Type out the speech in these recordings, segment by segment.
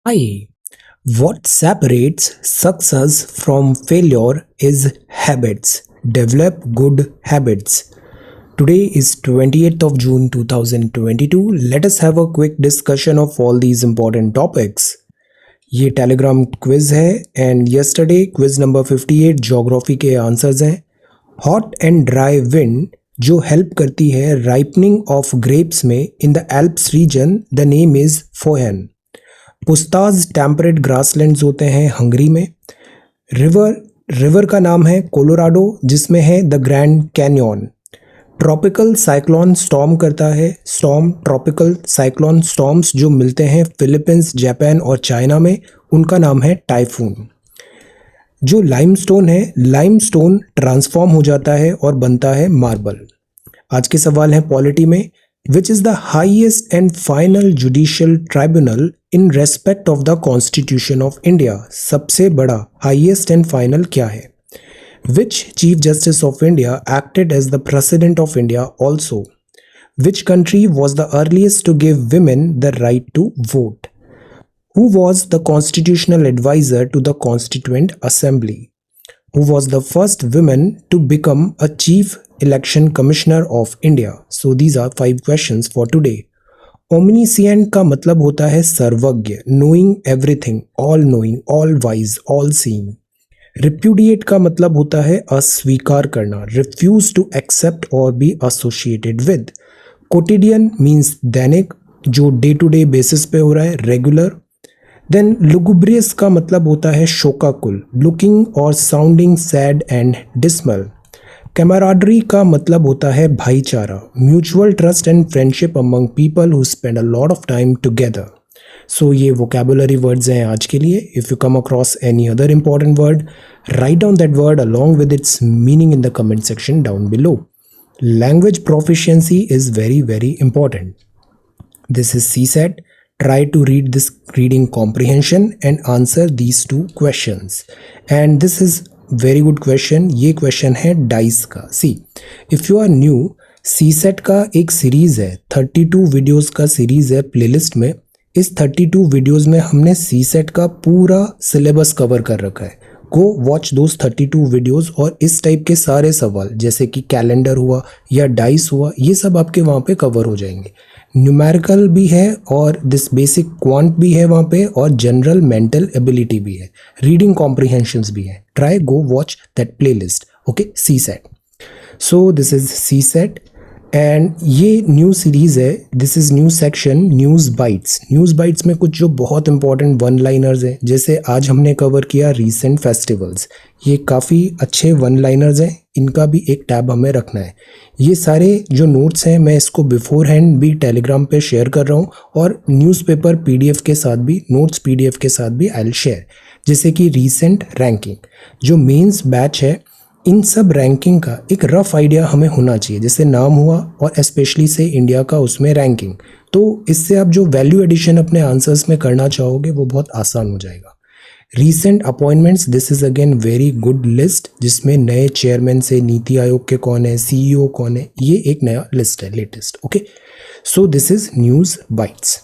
Hi. What separates success from failure is habits. Develop good habits. Today is 28th of June 2022. Let us have a quick discussion of all these important topics. ये Telegram quiz है and yesterday quiz number 58 geography के answers हैं. Hot and dry wind जो help करती है ripening of grapes में in the Alps region, the name is foehn. Pusztas temperate grasslands होते हैं हंगरी में. रिवर का नाम है कोलोराडो जिसमें है the grand Canyon. Tropical cyclone storm करता है. ट्रॉपिकल साइक्लोन स्टॉर्म्स जो मिलते हैं फिलीपींस, जापान और चाइना में, उनका नाम है टाइफून. जो लाइमस्टोन है, लाइमस्टोन ट्रांसफॉर्म हो जाता है और बनता है मार्बल. आज के सवाल है पॉलिटी में. Which is the highest and final judicial tribunal in respect of the Constitution of India? सबसे बड़ा highest and final क्या है? Which Chief Justice of India acted as the President of India also? Which country was the earliest to give women the right to vote? Who was the constitutional advisor to the Constituent Assembly? Who was the first woman to become a Chief Election Commissioner of India? So these are 5 questions for today. Omniscient का मतलब होता है सर्वज्ञ, knowing everything, all knowing, all wise, all seeing. Repudiate का मतलब होता है अस्वीकार करना, refuse to accept or be associated with. Quotidian means दैनिक, जो डे टू डे बेसिस पे हो रहा है, रेगुलर. देन लुगुब्रियस का मतलब होता है शोकाकुल, लुकिंग और sounding sad and dismal. Camaraderie का मतलब होता है भाईचारा, mutual trust and friendship among people who spend a lot of time together. So ये वोकैबुलरी वर्ड्स हैं आज के लिए. If you come across any other important word, write down that word along with its meaning in the comment section down below. Language proficiency is very very important. This is CSAT. Try to read this reading comprehension and answer these 2 questions. And this is very good question. ये question है dice का. See, if you are new, CSAT का एक series है, 32 videos का series है playlist में. इस 32 वीडियोस में हमने CSAT का पूरा सिलेबस कवर कर रखा है. गो वॉच दोज 32 वीडियोस और इस टाइप के सारे सवाल जैसे कि कैलेंडर हुआ या डाइस हुआ, ये सब आपके वहाँ पे कवर हो जाएंगे. न्यूमेरिकल भी है और दिस बेसिक क्वांट भी है वहाँ पे, और जनरल मेंटल एबिलिटी भी है, रीडिंग कॉम्प्रिहेंशंस भी है. Try go watch that playlist. Okay, CSAT. So this is CSAT and ये न्यू सीरीज़ है. This is new section news bytes. News bytes में कुछ जो बहुत इंपॉर्टेंट वन लाइनर्स हैं, जैसे आज हमने कवर किया रीसेंट फेस्टिवल्स. ये काफ़ी अच्छे वन लाइनर्स हैं, इनका भी एक टैब हमें रखना है. ये सारे जो नोट्स हैं मैं इसको बिफोर हैंड भी टेलीग्राम पे शेयर कर रहा हूँ, और न्यूज़पेपर PDF के साथ भी, नोट्स PDF के साथ भी आई विल शेयर. जैसे कि रीसेंट रैंकिंग, जो मेंस बैच है, इन सब रैंकिंग का एक रफ आइडिया हमें होना चाहिए. जैसे नाम हुआ और स्पेशली से इंडिया का उसमें रैंकिंग, तो इससे आप जो वैल्यू एडिशन अपने आंसर्स में करना चाहोगे वो बहुत आसान हो जाएगा. Recent appointments, this is again very good list, जिसमें नए चेयरमैन से नीति आयोग के कौन है, CEO कौन है, ये एक नया लिस्ट है latest. Okay, so this is news bytes.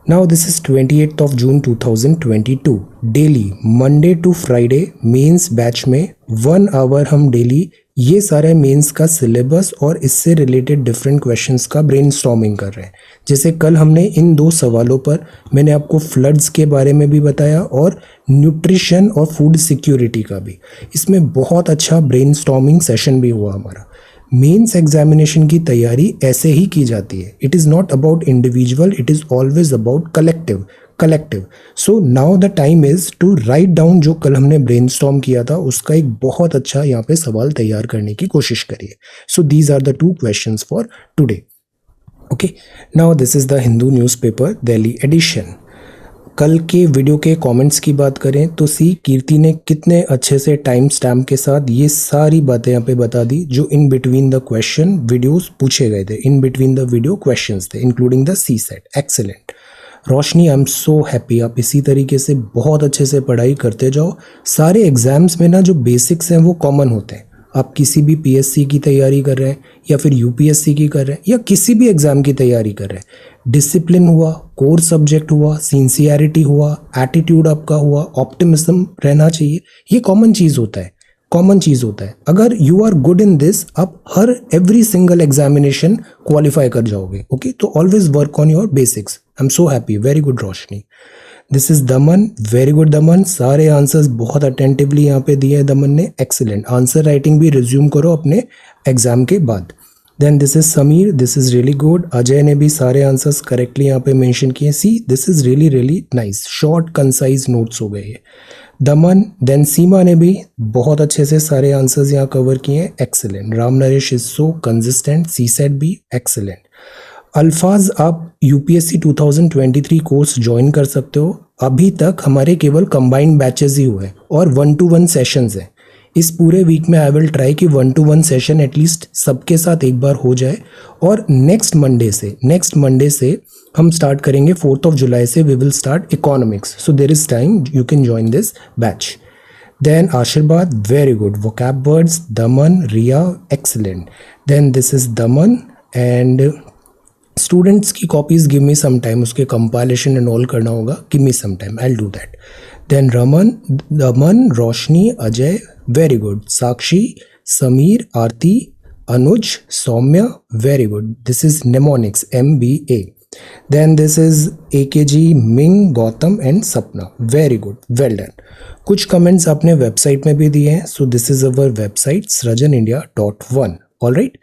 Now this is 28th of June 2022. Daily Monday to Friday mains batch में 1 आवर हम डेली ये सारे मेंस का सिलेबस और इससे रिलेटेड डिफरेंट क्वेश्चंस का ब्रेनस्टॉर्मिंग कर रहे हैं. जैसे कल हमने इन 2 सवालों पर मैंने आपको फ्लड्स के बारे में भी बताया और न्यूट्रिशन और फूड सिक्योरिटी का भी. इसमें बहुत अच्छा ब्रेनस्टॉर्मिंग सेशन भी हुआ हमारा. मेंस एग्जामिनेशन की तैयारी ऐसे ही की जाती है. It is not about individual, it is always about collective. So now the time is to write down जो कल हमने ब्रेनस्टॉर्म किया था उसका एक बहुत अच्छा यहाँ पे सवाल तैयार करने की कोशिश करिए. So these are the 2 questions for today. Okay, now this is the Hindu newspaper Delhi edition. कल के वीडियो के कमेंट्स की बात करें तो कीर्ति ने कितने अच्छे से टाइम स्टैम्प के साथ ये सारी बातें यहाँ पे बता दी जो in between the question videos पूछे गए थे, in between the video questions थे, including the CSAT. Excellent Roshni, I am so happy. आप इसी तरीके से बहुत अच्छे से पढ़ाई करते जाओ. सारे एग्जाम्स में ना जो बेसिक्स हैं वो कॉमन होते हैं. आप किसी भी पीएससी की तैयारी कर रहे हैं या फिर यूपीएससी की कर रहे हैं या किसी भी एग्ज़ाम की तैयारी कर रहे हैं, डिसिप्लिन हुआ, कोर सब्जेक्ट हुआ, सिंसियरिटी हुआ, एटीट्यूड आपका हुआ, ऑप्टिमिज्म रहना चाहिए, ये कॉमन चीज़ होता है, कॉमन चीज़ होता है। अगर you are good in this, आप हर एवरी सिंगल एग्जामिनेशन क्वालिफाई कर जाओगे। ओके, तो always work on your basics. I am so happy, very good Roshni. This is Daman, very good Daman, सारे आंसर्स बहुत अटेंटिवली यहाँ पे दिए हैं दमन ने, एक्सीलेंट। आंसर राइटिंग भी रिज्यूम करो अपने एग्जाम के बाद। Then this is Sameer, this is really good. Ajay ने भी सारे आंसर्स करेक्टली यहाँ पे मेंशन किए। See, this is really really nice, short concise notes हो गए ये। दमन, देन सीमा ने भी बहुत अच्छे से सारे आंसर्स यहाँ कवर किए हैं, excellent. Ram Naresh is so consistent, C set भी एक्सीलेंट। अल्फाज, आप यूपीएससी 2023 कोर्स ज्वाइन कर सकते हो। अभी तक हमारे केवल कंबाइंड बैचेस ही हुए और 1-to-1 सेशंस हैं। इस पूरे वीक में आई विल ट्राई कि 1-to-1 सेशन एटलीस्ट सबके साथ एक बार हो जाए। और नेक्स्ट मंडे से हम स्टार्ट करेंगे, 4th of July से we will start economics. So there is time, you can join this batch. Then Ashirwad, very good. Vocab words, Daman, Riya, excellent. Then this is Daman and students की copies give me some time, उसके compilation and all करना होगा, give me some time, I will do that. Then Raman, Daman, Roshni, Ajay, very good. Sakshi, Sameer, Aarti, Anuj, Saumya, very good. This is mnemonics, MBA। Then this is AKG, Ming, Gautam and Sapna, very good, well done. कुछ comments आपने website में भी दिए हैं, so this is our website srajanindia.1। Alright,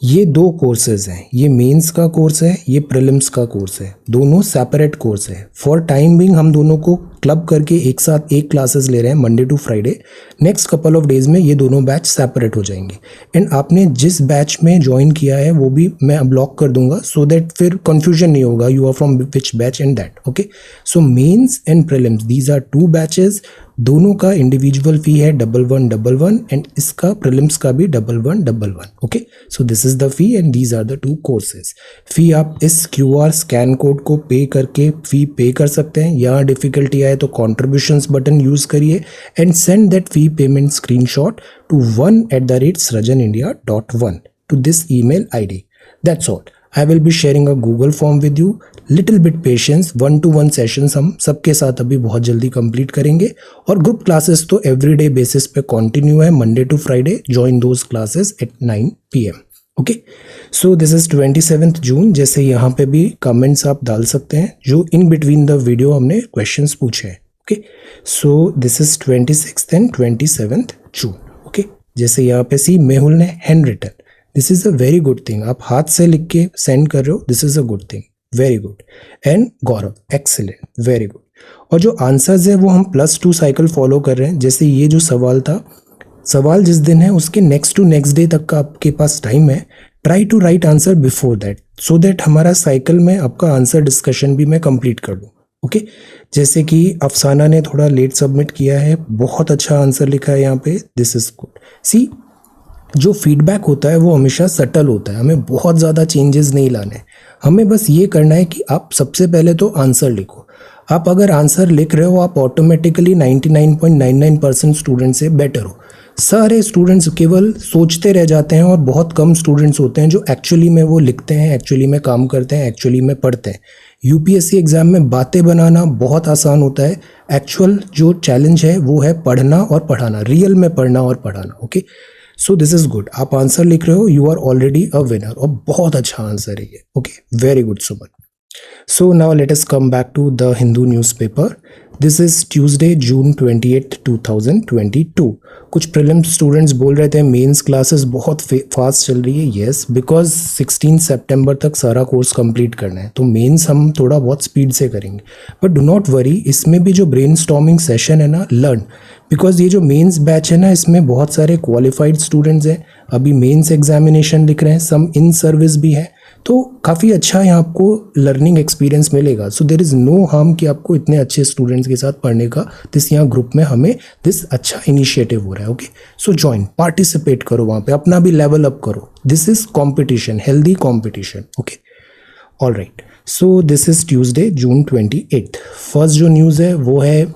ये 2 courses हैं, ये mains का कोर्स है, ये प्रीलिम्स का कोर्स है, दोनों सेपरेट कोर्स है। फॉर टाइम बिंग हम दोनों को क्लब करके एक साथ एक क्लासेस ले रहे हैं, Monday to Friday. Next couple of days में ये दोनों बैच सेपरेट हो जाएंगे। एंड आपने जिस बैच में ज्वाइन किया है वो भी मैं ब्लॉक कर दूंगा, सो दैट फिर कंफ्यूजन नहीं होगा, you are from which batch and that. Okay, so mains and prelims, these are 2 batches. दोनों का इंडिविजुअल फी है 1111 एंड इसका प्रीलिम्स का भी 1111। Okay, so this is the fee and these are the 2 courses. Fee आप इस QR स्कैन कोड को पे करके फी पे कर सकते हैं। यहाँ डिफिकल्टी आए तो कॉन्ट्रीब्यूशंस बटन यूज करिए and send that fee payment screenshot to 1@srajanindia.1 to this email ID. That's all. I will be sharing a Google form with you. Little bit patience, 1-to-1 sessions हम सबके साथ अभी बहुत जल्दी complete करेंगे और group classes तो everyday basis पे कंटिन्यू है, Monday to Friday. Join those classes at 9 PM। Okay, so this is 27th June. जैसे यहाँ पे भी कमेंट्स आप डाल सकते हैं जो इन बिटवीन द वीडियो हमने क्वेश्चंस पूछे हैं। Okay, so this is 26th and 27th June. Okay, जैसे यहाँ पे सी मेहुल ने hand written, this is a very good thing. आप हाथ से लिख के सेंड कर रहे हो, this is a good thing, very good. And Gaurav, excellent, very good. और जो आंसर्स है वो हम +2 साइकिल फॉलो कर रहे हैं। जैसे ये जो सवाल था, सवाल जिस दिन है उसके नेक्स्ट टू नेक्स्ट डे तक का आपके पास टाइम है। Try to write answer before that, so that हमारा साइकिल में आपका आंसर डिस्कशन भी मैं कंप्लीट कर लूँ। ओके, जैसे कि अफसाना ने थोड़ा लेट सबमिट किया है, बहुत अच्छा आंसर लिखा है यहाँ पे, दिस इज गुड। सी, जो फीडबैक होता है वो हमेशा सटल होता है, हमें बहुत ज़्यादा चेंजेस नहीं लाने। हमें बस ये करना है कि आप सबसे पहले तो आंसर लिखो। आप अगर आंसर लिख रहे हो, आप ऑटोमेटिकली 99.99% स्टूडेंट से बेटर हो। सारे स्टूडेंट्स केवल सोचते रह जाते हैं और बहुत कम स्टूडेंट्स होते हैं जो एक्चुअली में वो लिखते हैं, एक्चुअली में काम करते हैं, एक्चुअली में पढ़ते हैं। यूपीएससी एग्जाम में बातें बनाना बहुत आसान होता है, एक्चुअल जो चैलेंज है वो है पढ़ना और पढ़ाना, रियल में पढ़ना और पढ़ाना। Okay, so this is good. आप आंसर लिख रहे हो, you are already a winner और बहुत अच्छा आंसर है ये। Okay, very good Suman. So now let us come back to the Hindu newspaper. This is Tuesday, June 28, 2022. कुछ प्रीलिम्स स्टूडेंट्स बोल रहे थे मेंस क्लासेस बहुत फास्ट चल रही है। येस, बिकॉज 16 सितंबर तक सारा कोर्स कंप्लीट करना है, तो मेंस हम थोड़ा बहुत स्पीड से करेंगे। बट डू नॉट वरी, इसमें भी जो ब्रेनस्टॉर्मिंग सेशन है ना, लर्न, बिकॉज ये जो मेंस बैच है ना, इसमें बहुत सारे क्वालिफाइड स्टूडेंट्स हैं, अभी मेंस एग्जामिनेशन लिख रहे हैं, सम इन सर्विस भी है, तो काफ़ी अच्छा यहाँ आपको लर्निंग एक्सपीरियंस मिलेगा। सो देर इज़ नो हार्म कि आपको इतने अच्छे स्टूडेंट्स के साथ पढ़ने का। दिस यहाँ ग्रुप में हमें दिस अच्छा इनिशिएटिव हो रहा है। ओके, सो ज्वाइन, पार्टिसिपेट करो, वहाँ पे अपना भी लेवल अप करो। This is competition, healthy competition. Okay, all right. So this is Tuesday, June 28। First जो न्यूज़ है वो है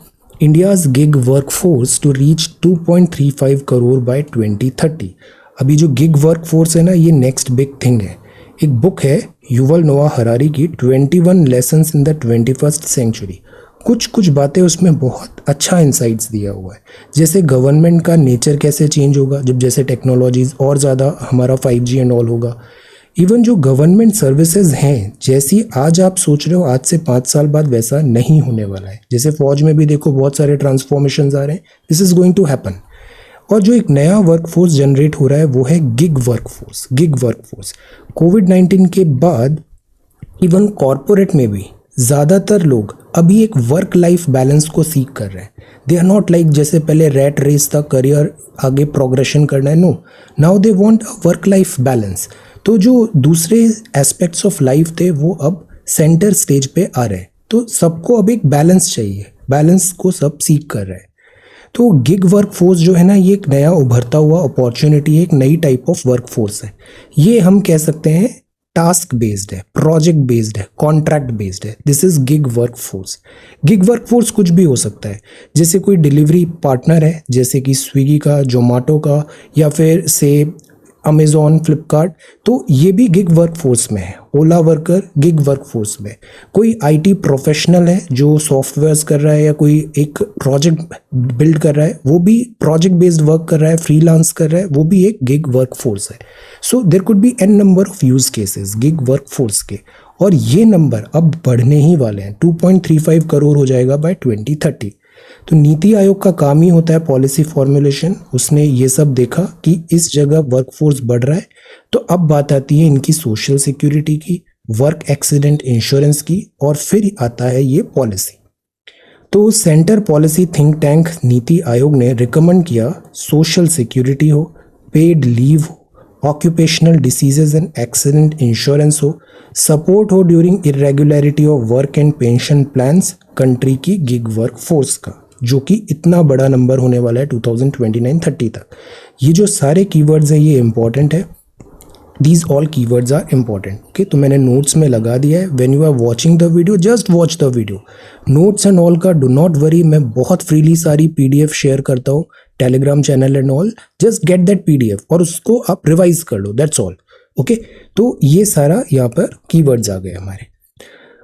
India's gig workforce to reach 2.35 crore by 2030। अभी जो गिग वर्कफोर्स है ना, ये नेक्स्ट बिग थिंग है। एक बुक है युवल नोआ हरारी की 21 lessons in the 21st century. कुछ कुछ बातें उसमें बहुत अच्छा इंसाइट्स दिया हुआ है, जैसे गवर्नमेंट का नेचर कैसे चेंज होगा जब जैसे टेक्नोलॉजीज और ज़्यादा हमारा 5G एंड ऑल होगा। इवन जो गवर्नमेंट सर्विसेज हैं, जैसी आज आप सोच रहे हो आज से 5 साल बाद वैसा नहीं होने वाला है। जैसे फौज में भी देखो बहुत सारे ट्रांसफॉर्मेशंस आ रहे हैं, this is going to happen. और जो एक नया वर्कफोर्स जनरेट हो रहा है वो है गिग वर्कफोर्स। गिग वर्कफोर्स कोविड-19 के बाद इवन कॉरपोरेट में भी ज़्यादातर लोग अभी एक वर्क लाइफ बैलेंस को सीख कर रहे हैं। दे आर नॉट लाइक जैसे पहले रैट रेस था, करियर आगे प्रोग्रेशन करना है, no, now they want a work life balance. तो जो दूसरे एस्पेक्ट्स ऑफ लाइफ थे वो अब सेंटर स्टेज पे आ रहे हैं। तो सबको अब एक बैलेंस चाहिए, बैलेंस को सब सीख कर रहे हैं। तो गिग वर्कफोर्स जो है ना, ये एक नया उभरता हुआ अपॉर्चुनिटी है, एक नई टाइप ऑफ वर्कफोर्स है। ये हम कह सकते हैं टास्क बेस्ड है, प्रोजेक्ट बेस्ड है, कॉन्ट्रैक्ट बेस्ड है। This is gig workforce. Gig workforce कुछ भी हो सकता है, जैसे कोई डिलीवरी पार्टनर है, जैसे कि स्विगी का, जोमेटो का, या फिर से अमेज़ॉन, फ्लिपकार्ट, तो ये भी गिग वर्कफोर्स में है। ओला वर्कर गिग वर्कफोर्स में। कोई आईटी प्रोफेशनल है जो सॉफ्टवेयर्स कर रहा है या कोई एक प्रोजेक्ट बिल्ड कर रहा है, वो भी प्रोजेक्ट बेस्ड वर्क कर रहा है, फ्रीलांस कर रहा है, वो भी एक गिग वर्कफोर्स है। So there could be an number of use cases gig workforce के, और ये नंबर अब बढ़ने ही वाले हैं। 2.35 करोड़ हो जाएगा बाय 2030। तो नीति आयोग का काम ही होता है पॉलिसी फॉर्मुलेशन। उसने ये सब देखा कि इस जगह वर्कफोर्स बढ़ रहा है, तो अब बात आती है इनकी सोशल सिक्योरिटी की, वर्क एक्सीडेंट इंश्योरेंस की, और फिर आता है ये पॉलिसी। तो centre policy think tank NITI Aayog ने रिकमेंड किया सोशल सिक्योरिटी हो, पेड लीव हो, occupational diseases and accident insurance हो, सपोर्ट हो during irregularity of work and pension plans country की गिग वर्क फोर्स का, जो कि इतना बड़ा नंबर होने वाला है 2029-30 तक। ये जो सारे कीवर्ड्स हैं ये इंपॉर्टेंट है, these all keywords are important. Okay, तो मैंने नोट्स में लगा दिया है। When you are watching the video, just watch the video. Notes and all का डू नॉट वरी, मैं बहुत फ्रीली सारी PDF शेयर करता हूँ, Telegram channel and all. Just get that PDF और उसको आप रिवाइज कर लो, दैट्स ऑल। ओके, तो ये सारा यहाँ पर कीवर्ड्स आ गए हमारे।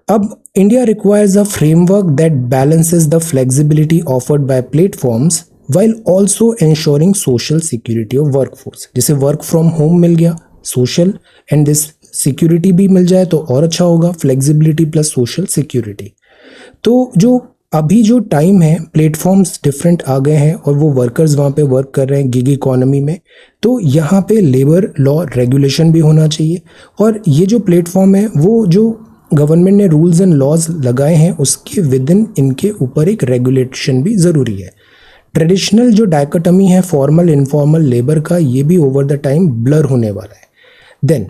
अब India requires a framework that balances the flexibility offered by platforms while also ensuring social security of workforce। जैसे वर्क फ्रॉम होम मिल गया, सोशल एंड दिस सिक्योरिटी भी मिल जाए तो और अच्छा होगा, फ्लेक्सिबिलिटी प्लस सोशल सिक्योरिटी। तो जो अभी जो टाइम है, प्लेटफॉर्म्स डिफरेंट आ गए हैं और वो वर्कर्स वहाँ पे वर्क कर रहे हैं गिग इकोनॉमी में, तो यहाँ पे लेबर लॉ रेगुलेशन भी होना चाहिए। और ये जो प्लेटफॉर्म है वो जो गवर्नमेंट ने रूल्स एंड लॉज लगाए हैं उसके विद इन इनके ऊपर एक रेगुलेशन भी ज़रूरी है। ट्रेडिशनल जो डायकोटमी है फॉर्मल इनफॉर्मल लेबर का, ये भी ओवर द टाइम ब्लर होने वाला है। देन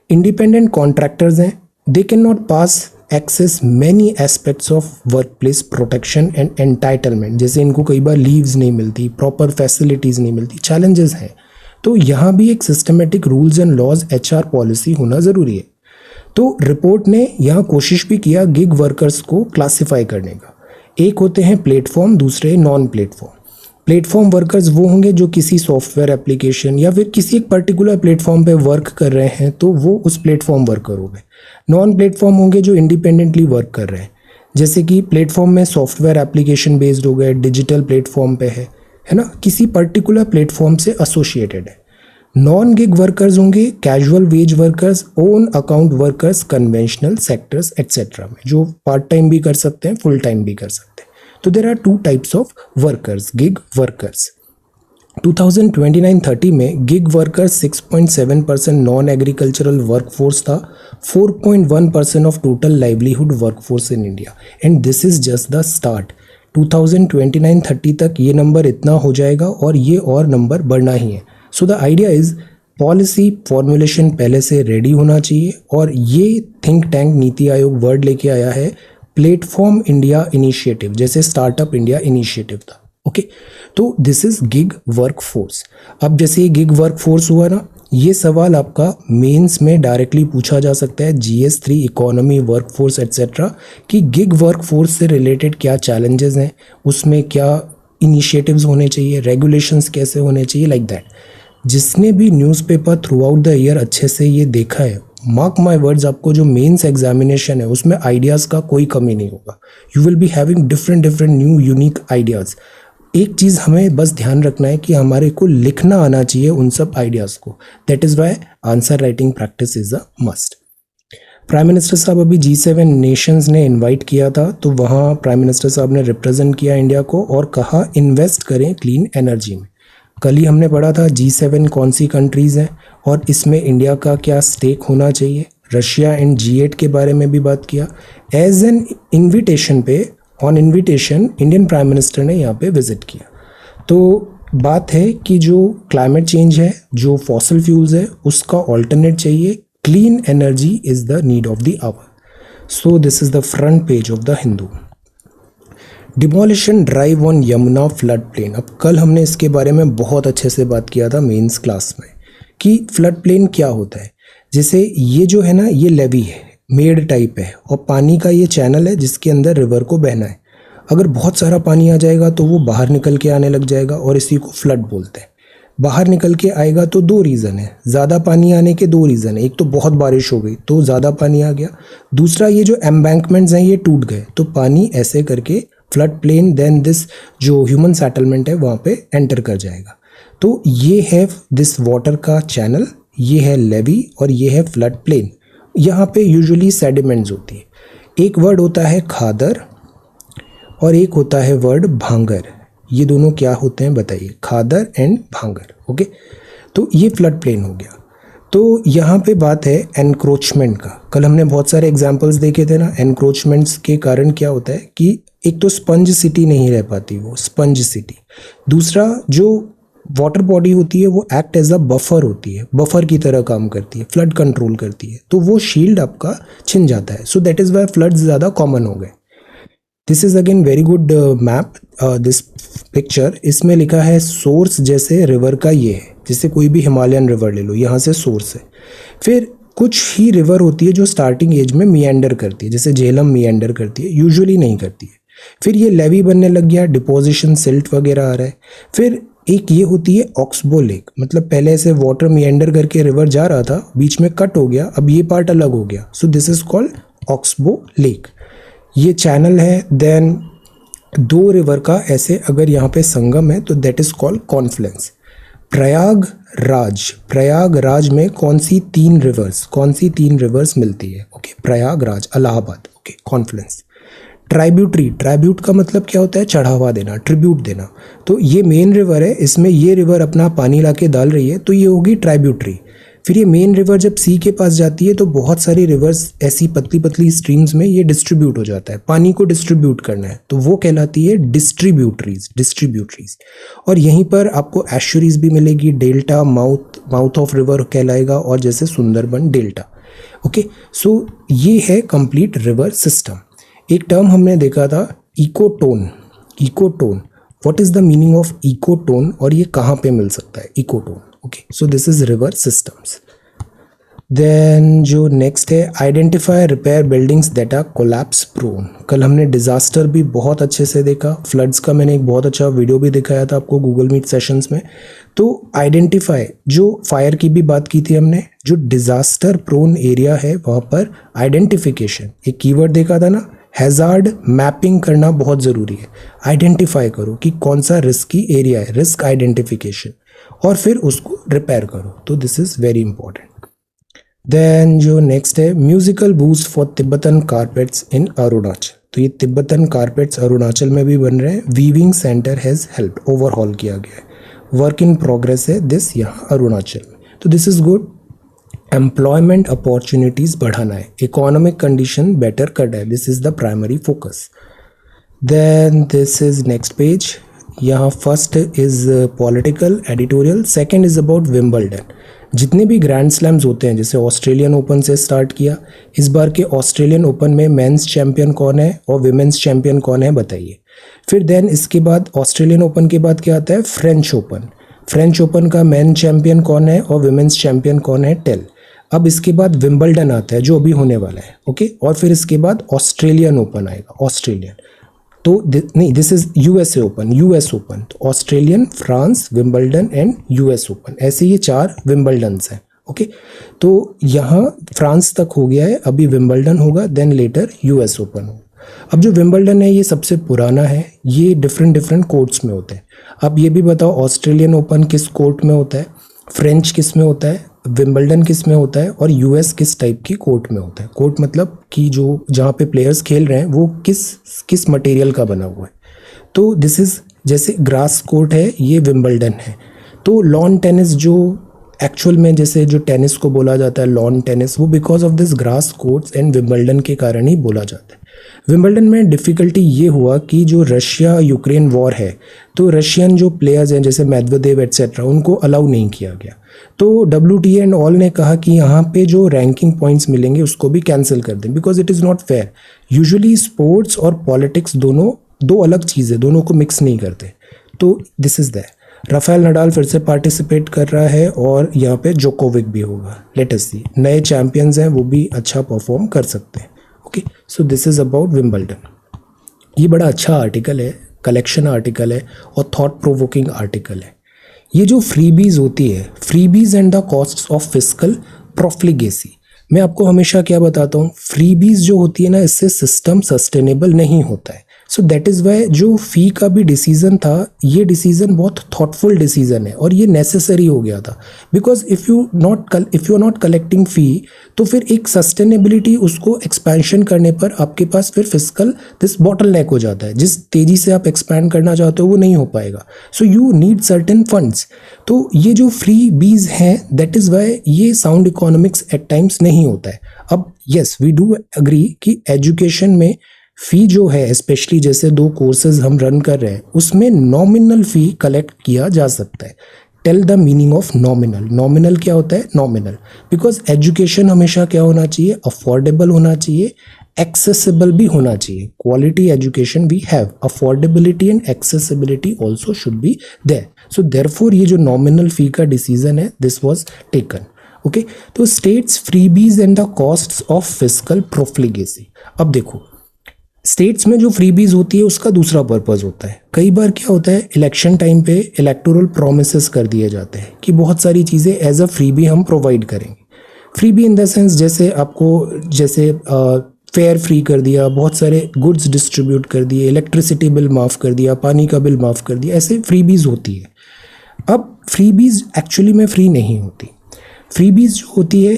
इंडिपेंडेंट कॉन्ट्रैक्टर्स हैं, they can not pass access many aspects of work place protection and entitlement. जैसे इनको कई बार लीव्स नहीं मिलती, प्रॉपर फैसिलिटीज़ नहीं मिलती, चैलेंजेस हैं। तो यहाँ भी एक systematic rules and laws HR policy होना ज़रूरी है। तो रिपोर्ट ने यहाँ कोशिश भी किया गिग वर्कर्स को क्लासिफाई करने का। एक होते हैं प्लेटफॉर्म, दूसरे नॉन प्लेटफॉर्म। प्लेटफॉर्म वर्कर्स वो होंगे जो किसी सॉफ्टवेयर एप्लीकेशन या फिर किसी एक पर्टिकुलर प्लेटफॉर्म पे वर्क कर रहे हैं, तो वो उस प्लेटफॉर्म वर्कर हो गए। नॉन प्लेटफॉर्म होंगे जो इंडिपेंडेंटली वर्क कर रहे हैं, जैसे कि प्लेटफॉर्म में सॉफ्टवेयर एप्लीकेशन बेस्ड हो गए, डिजिटल प्लेटफॉर्म पे है ना, किसी पर्टिकुलर प्लेटफॉर्म से एसोसिएटेड है। नॉन गिग वर्कर्स होंगे casual veg workers, own account workers, conventional sectors etcetera में, जो पार्ट टाइम भी कर सकते हैं, फुल टाइम भी कर सकते हैं। तो there are 2 types of workers, gig workers. 2029-30 में gig workers 6.7% non agricultural workforce था, 4.1% of total livelihood workforce in India, and this is just the start. 2029-30 तक ये नंबर इतना हो जाएगा और ये और नंबर बढ़ना ही है। So the idea is policy formulation पहले से रेडी होना चाहिए, और ये think tank NITI Aayog word लेके आया है प्लेटफॉर्म इंडिया इनिशिएटिव, जैसे स्टार्टअप इंडिया इनिशिएटिव था। ओके, तो this is gig work force. अब जैसे ये गिग वर्क फोर्स हुआ ना, ये सवाल आपका मेंस में डायरेक्टली पूछा जा सकता है, GS3 इकोनॉमी, वर्कफोर्स एट्सेट्रा, कि गिग वर्कफोर्स से रिलेटेड क्या चैलेंजेस हैं, उसमें क्या इनिशिएटिव्स होने चाहिए, रेगुलेशंस कैसे होने चाहिए, लाइक दैट। जिसने भी newspaper through out the year अच्छे से ये देखा है, मार्क माई वर्ड्स, आपको जो मेंस एग्जामिनेशन है उसमें आइडियाज़ का कोई कमी नहीं होगा। You will be having different new unique ideas. एक चीज़ हमें बस ध्यान रखना है कि हमारे को लिखना आना चाहिए उन सब आइडियाज़ को। That is Y answer writing practice is a must. Prime minister साहब अभी G7 नेशंस ने इनवाइट किया था, तो वहाँ प्राइम मिनिस्टर साहब ने रिप्रेजेंट किया इंडिया को और कहा इन्वेस्ट करें क्लीन एनर्जी में। कल ही हमने पढ़ा था G7 कौन सी कंट्रीज़ हैं और इसमें इंडिया का क्या स्टेक होना चाहिए। रशिया एंड G8 के बारे में भी बात किया। एज एन इन्विटेशन पे, on invitation, Indian prime minister ने यहाँ पे विज़िट किया। तो बात है कि जो क्लाइमेट चेंज है, जो फॉसिल फ्यूल्स है, उसका ऑल्टरनेट चाहिए। Clean energy is the need of the hour. So this is the front page of the Hindu. Demolition drive on Yamuna flood plain. अब कल हमने इसके बारे में बहुत अच्छे से बात किया था मेंस क्लास में कि फ्लड प्लेन क्या होता है। जैसे ये जो है ना, ये लेवी है, मेड टाइप है, और पानी का ये चैनल है जिसके अंदर रिवर को बहना है। अगर बहुत सारा पानी आ जाएगा तो वो बाहर निकल के आने लग जाएगा और इसी को फ्लड बोलते हैं। बाहर निकल के आएगा तो दो रीज़न है, ज़्यादा पानी आने के दो रीज़न है। एक तो बहुत बारिश हो गई तो ज़्यादा पानी आ गया, दूसरा ये जो एम्बैंकमेंट्स हैं ये टूट गए तो पानी ऐसे करके फ्लड प्लेन, देन दिस जो ह्यूमन सेटलमेंट है वहाँ पे एंटर कर जाएगा। तो ये है दिस वाटर का चैनल, ये है लेवी और ये है फ्लड प्लेन। यहाँ पे यूजुअली सेडिमेंट्स होती है। एक वर्ड होता है खादर और एक होता है वर्ड भांगर। ये दोनों क्या होते हैं बताइए, खादर एंड भांगर। ओके, तो ये फ्लड प्लेन हो गया। तो यहाँ पे बात है एनक्रोचमेंट का। कल हमने बहुत सारे एग्जांपल्स देखे थे ना। एनक्रोचमेंट्स के कारण क्या होता है कि एक तो स्पंज सिटी नहीं रह पाती, वो स्पंज सिटी। दूसरा, जो वाटर बॉडी होती है वो एक्ट एज अ बफर होती है, बफर की तरह काम करती है, फ्लड कंट्रोल करती है, तो वो शील्ड आपका छिन जाता है। So that is Y floods ज़्यादा कॉमन हो गए। This is again very good map, this picture. इसमें लिखा है सोर्स, जैसे रिवर का ये है, जैसे कोई भी हिमालयन रिवर ले लो, यहाँ से सोर्स है। फिर कुछ ही रिवर होती है जो स्टार्टिंग एज में मिएंडर करती है, जैसे झेलम मिएंडर करती है, यूजुअली नहीं करती है। फिर ये लेवी बनने लग गया, डिपोजिशन, सिल्ट वगैरह आ रहा है। फिर एक ये होती है ऑक्सबो लेक, मतलब पहले से वाटर मिएंडर करके रिवर जा रहा था, बीच में कट हो गया, अब ये पार्ट अलग हो गया। सो this is called oxbow lake. ये चैनल है। देन दो रिवर का ऐसे अगर यहाँ पे संगम है तो that is called Confluence. Prayagraj में कौन सी तीन रिवर्स मिलती है? Okay, Prayagraj, Allahabad. Okay, Confluence. Tribute का मतलब क्या होता है? चढ़ावा देना, ट्रिब्यूट देना। तो ये मेन रिवर है, इसमें ये रिवर अपना पानी लाके डाल रही है तो ये होगी ट्राइब्यूटरी। फिर ये मेन रिवर जब सी के पास जाती है तो बहुत सारी रिवर्स ऐसी पतली पतली स्ट्रीम्स में ये डिस्ट्रीब्यूट हो जाता है, पानी को डिस्ट्रीब्यूट करना है, तो वो कहलाती है डिस्ट्रीब्यूटरीज। और यहीं पर आपको एस्चुरीज भी मिलेगी, डेल्टा, माउथ ऑफ रिवर कहलाएगा, और जैसे सुंदरबन डेल्टा। ओके, सो ये है कंप्लीट रिवर सिस्टम। एक टर्म हमने देखा था ecotone. What is the meaning of ecotone और ये कहाँ पे मिल सकता है ecotone? Okay, so this is river systems. Then जो नेक्स्ट है, identify repair buildings that are collapse prone. कल हमने डिजास्टर भी बहुत अच्छे से देखा, फ्लड्स का मैंने एक बहुत अच्छा वीडियो भी दिखाया था आपको गूगल मीट सेशंस में। तो आइडेंटिफाई, जो फायर की भी बात की थी हमने, जो डिजास्टर प्रोन एरिया है वहाँ पर आइडेंटिफिकेशन, एक कीवर्ड देखा था ना, हैजार्ड मैपिंग करना बहुत ज़रूरी है। आइडेंटिफाई करो कि कौन सा रिस्की एरिया है, रिस्क आइडेंटिफिकेशन, और फिर उसको रिपेयर करो। तो this is very important. Then जो नेक्स्ट है, musical boost for Tibetan carpets in Arunachal. तो ये तिब्बतन कारपेट्स अरुणाचल में भी बन रहे हैं। Weaving centre has help, overhaul किया गया है, वर्क इन प्रोग्रेस है दिस यहाँ अरुणाचल में। तो this is good. Employment opportunities बढ़ाना है, इकोनॉमिक कंडीशन बेटर करना है, this is the primary focus. Then this is next page. यहाँ first is political editorial, second is about Wimbledon. जितने भी ग्रैंड स्लैम्स होते हैं, जैसे ऑस्ट्रेलियन ओपन से स्टार्ट किया, इस बार के ऑस्ट्रेलियन ओपन में मेंस चैंपियन कौन है और विमेंस चैंपियन कौन है बताइए। फिर देन इसके बाद ऑस्ट्रेलियन ओपन के बाद क्या आता है? French open. फ्रेंच ओपन का मैन चैंपियन कौन है और विमेंस चैंपियन कौन है, टेल। अब इसके बाद विंबलडन आता है जो अभी होने वाला है, ओके। और फिर इसके बाद ऑस्ट्रेलियन ओपन आएगा, ऑस्ट्रेलियन। तो नहीं, this is USA open, US open. तो Australian, France, Wimbledon and US open, ऐसे ये 4 विंबलडन्स हैं, ओके। तो यहाँ फ्रांस तक हो गया है, अभी विंबलडन होगा, देन लेटर यूएस ओपन होगा। अब जो विंबलडन है ये सबसे पुराना है, ये डिफरेंट कोर्ट्स में होते हैं। अब ये भी बताओ ऑस्ट्रेलियन ओपन किस कोर्ट में होता है, फ्रेंच किस में होता है, विंबलडन किस में होता है, और यूएस किस टाइप की कोर्ट में होता है। कोर्ट मतलब कि जो जहाँ पे प्लेयर्स खेल रहे हैं वो किस मटेरियल का बना हुआ है। तो दिस इज, जैसे ग्रास कोर्ट है ये विंबलडन है। तो लॉन टेनिस जो एक्चुअल में जैसे जो टेनिस को बोला जाता है लॉन टेनिस, वो because of this grass courts and Wimbledon के कारण ही बोला जाता है। विंबलडन में डिफ़िकल्टी ये हुआ कि जो रशिया यूक्रेन वॉर है, तो रशियन जो प्लेयर्स हैं जैसे मेदवेदेव एट्सेट्रा, उनको अलाउ नहीं किया गया। तो WTA एंड ऑल ने कहा कि यहाँ पे जो रैंकिंग पॉइंट्स मिलेंगे उसको भी कैंसिल कर दें, because it is not fair. Usually sports और पॉलिटिक्स दोनों दो अलग चीज़ें, दोनों को मिक्स नहीं करते। तो this is that. Rafael Nadal फिर से पार्टिसिपेट कर रहा है और यहाँ पे जोकोविक भी होगा। लेट अस सी, नए चैंपियंस हैं, वो भी अच्छा परफॉर्म कर सकते हैं, okay. So this is about Wimbledon. ये बड़ा अच्छा आर्टिकल है, कलेक्शन आर्टिकल है और थॉट प्रोवोकिंग आर्टिकल है। ये जो फ्रीबीज होती है, freebies and the costs of fiscal profligacy, मैं आपको हमेशा क्या बताता हूँ, फ्रीबीज जो होती है ना, इससे सिस्टम सस्टेनेबल नहीं होता है। सो दैट इज़ वाई जो फ़ी का भी डिसीज़न था, ये डिसीज़न बहुत थॉटफुल डिसीज़न है और ये नेसेसरी हो गया था। Because if you are not collecting fee, तो फिर एक सस्टेनेबिलिटी, उसको एक्सपेंशन करने पर आपके पास फिर फिस्कल दिस बॉटल नेक हो जाता है। जिस तेज़ी से आप एक्सपैंड करना चाहते हो वो नहीं हो पाएगा। So you need certain funds. तो ये जो फ्री बीज हैं, दैट इज़ वाई ये साउंड इकोनॉमिक्स एट टाइम्स नहीं होता है। अब येस, वी डू एग्री कि एजुकेशन में फ़ी जो है, स्पेशली जैसे 2 कोर्सेज हम रन कर रहे हैं, उसमें नॉमिनल फ़ी कलेक्ट किया जा सकता है। Tell the meaning of nominal. Nominal क्या होता है? नॉमिनल। बिकॉज एजुकेशन हमेशा क्या होना चाहिए? अफोर्डेबल होना चाहिए, एक्सेसिबल भी होना चाहिए। Quality education we have, affordability and accessibility also should be there. So therefore ये जो नॉमिनल फ़ी का डिसीजन है, दिस वॉज टेकन, ओके। तो states freebies and the costs of fiscal profligacy. अब देखो, स्टेट्स में जो फ्रीबीज होती है उसका दूसरा पर्पस होता है। कई बार क्या होता है, इलेक्शन टाइम पे इलेक्टोरल प्रोमिसेस कर दिए जाते हैं कि बहुत सारी चीज़ें एज अ फ्रीबी हम प्रोवाइड करेंगे। फ्रीबी इन द सेंस, जैसे आपको जैसे फेयर फ्री कर दिया, बहुत सारे गुड्स डिस्ट्रीब्यूट कर दिए, इलेक्ट्रिसिटी बिल माफ़ कर दिया, पानी का बिल माफ़ कर दिया, ऐसे फ्रीबीज होती है। अब फ्रीबीज एक्चुअली में फ्री नहीं होती। फ्रीबीज जो होती है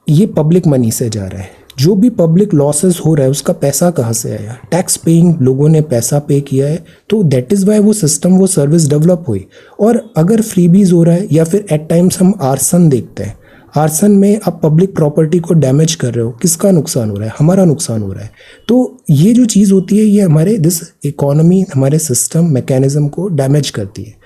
ये पब्लिक मनी से जा रहा है। जो भी पब्लिक लॉसेस हो रहा है उसका पैसा कहाँ से आया? टैक्स पेइंग लोगों ने पैसा पे किया है। तो दैट इज़ वाई वो सिस्टम, वो सर्विस डेवलप हुई। और अगर फ्रीबीज हो रहा है, या फिर एट टाइम्स हम आर्सन देखते हैं, आर्सन में आप पब्लिक प्रॉपर्टी को डैमेज कर रहे हो, किसका नुकसान हो रहा है? हमारा नुकसान हो रहा है। तो ये जो चीज़ होती है ये हमारे दिस इकोनॉमी, हमारे सिस्टम मैकेनिज्म को डैमेज करती है।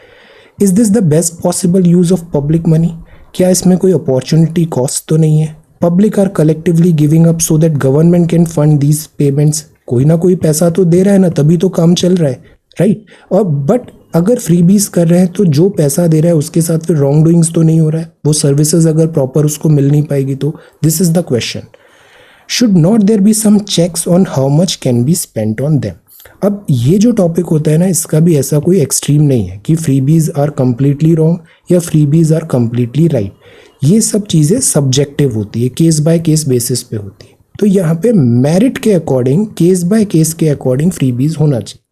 Is this the best possible use of public money? क्या इसमें कोई अपॉर्चुनिटी कॉस्ट तो नहीं है? Public are collectively giving up so that government can fund these payments. कोई ना कोई पैसा तो दे रहा है ना, तभी तो काम चल रहा है, राइट? और बट अगर फ्रीबीज कर रहे हैं तो जो पैसा दे रहा है उसके साथ फिर रॉन्ग डूइंग्स तो नहीं हो रहा है? वो सर्विसेज अगर प्रॉपर उसको मिल नहीं पाएगी तो this is the question. Should not there be some checks on how much can be spent on them? अब ये जो टॉपिक होता है ना, इसका भी ऐसा कोई एक्सट्रीम नहीं है कि फ्रीबीज आर कंप्लीटली रॉन्ग या फ्रीबीज आर कंप्लीटली राइट। ये सब चीज़ें सब्जेक्टिव होती है, केस बाय केस बेसिस पे होती है। तो यहाँ पे मेरिट के अकॉर्डिंग, केस बाय केस के अकॉर्डिंग फ्रीबीज होना चाहिए।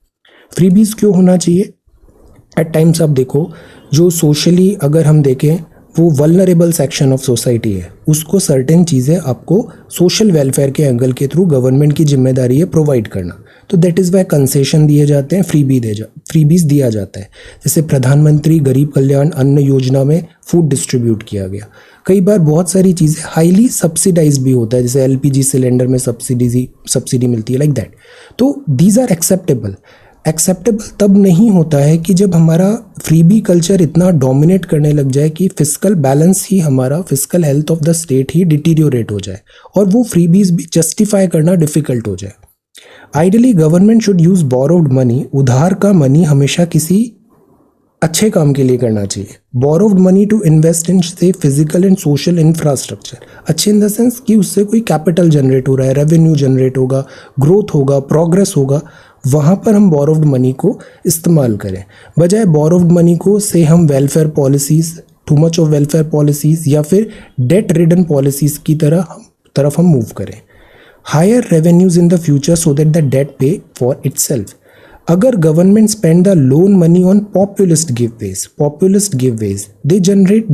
फ्रीबीज क्यों होना चाहिए? एट टाइम्स आप देखो, जो सोशली अगर हम देखें, वो वल्नरेबल सेक्शन ऑफ सोसाइटी है, उसको सर्टेन चीज़ें आपको सोशल वेलफेयर के एंगल के थ्रू गवर्नमेंट की जिम्मेदारी है प्रोवाइड करना। तो दैट इज़ वाई कंसेशन दिए जाते हैं, फ्रीबीज दिया जाता है। जैसे प्रधानमंत्री गरीब कल्याण अन्न योजना में फूड डिस्ट्रीब्यूट किया गया। कई बार बहुत सारी चीज़ें हाईली सब्सिडाइज भी होता है, जैसे LPG सिलेंडर में सब्सिडी मिलती है, लाइक दैट। तो दीज आर एक्सेप्टेबल तब नहीं होता है कि जब हमारा फ्रीबी कल्चर इतना डोमिनेट करने लग जाए कि फिस्कल बैलेंस ही, हमारा fiscal health of the state he deteriorate हो जाए और वो फ्रीबीज भी जस्टिफाई करना डिफिकल्ट हो जाए। Ideally government should use borrowed money. उधार का मनी हमेशा किसी अच्छे काम के लिए करना चाहिए। बोरोव्ड मनी टू इन्वेस्ट इन से फिजिकल एंड सोशल इंफ्रास्ट्रक्चर, अच्छे इन द सेंस कि उससे कोई कैपिटल जनरेट हो रहा है, रेवेन्यू जनरेट होगा, ग्रोथ होगा, प्रोग्रेस होगा, वहाँ पर हम बोरोव्ड मनी को इस्तेमाल करें। बजाय बोरोव्ड मनी को से हम welfare policies, too much of welfare policies या फिर डेट रिडन पॉलिसीज़ की तरफ हम मूव करें। Higher revenues in the future so that the debt pay for itself. अगर government spend the loan money on populist giveaways they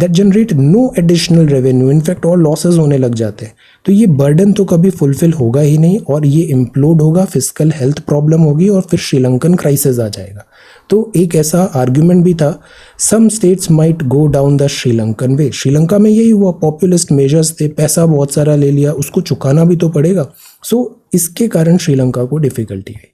generate no additional revenue, in fact और losses होने लग जाते हैं, तो ये बर्डन तो कभी फुलफिल होगा ही नहीं और ये इम्प्लोड होगा, फिजिकल हेल्थ प्रॉब्लम होगी और फिर श्रीलंकन क्राइसिस आ जाएगा। तो एक ऐसा आर्ग्यूमेंट भी था, some states might go down the Sri Lankan way. Sri Lanka में यही हुआ, पॉपुलिस्ट मेजर्स थे, पैसा बहुत सारा ले लिया, उसको चुकाना भी तो पड़ेगा। सो इसके कारण श्रीलंका को डिफिकल्टी आई।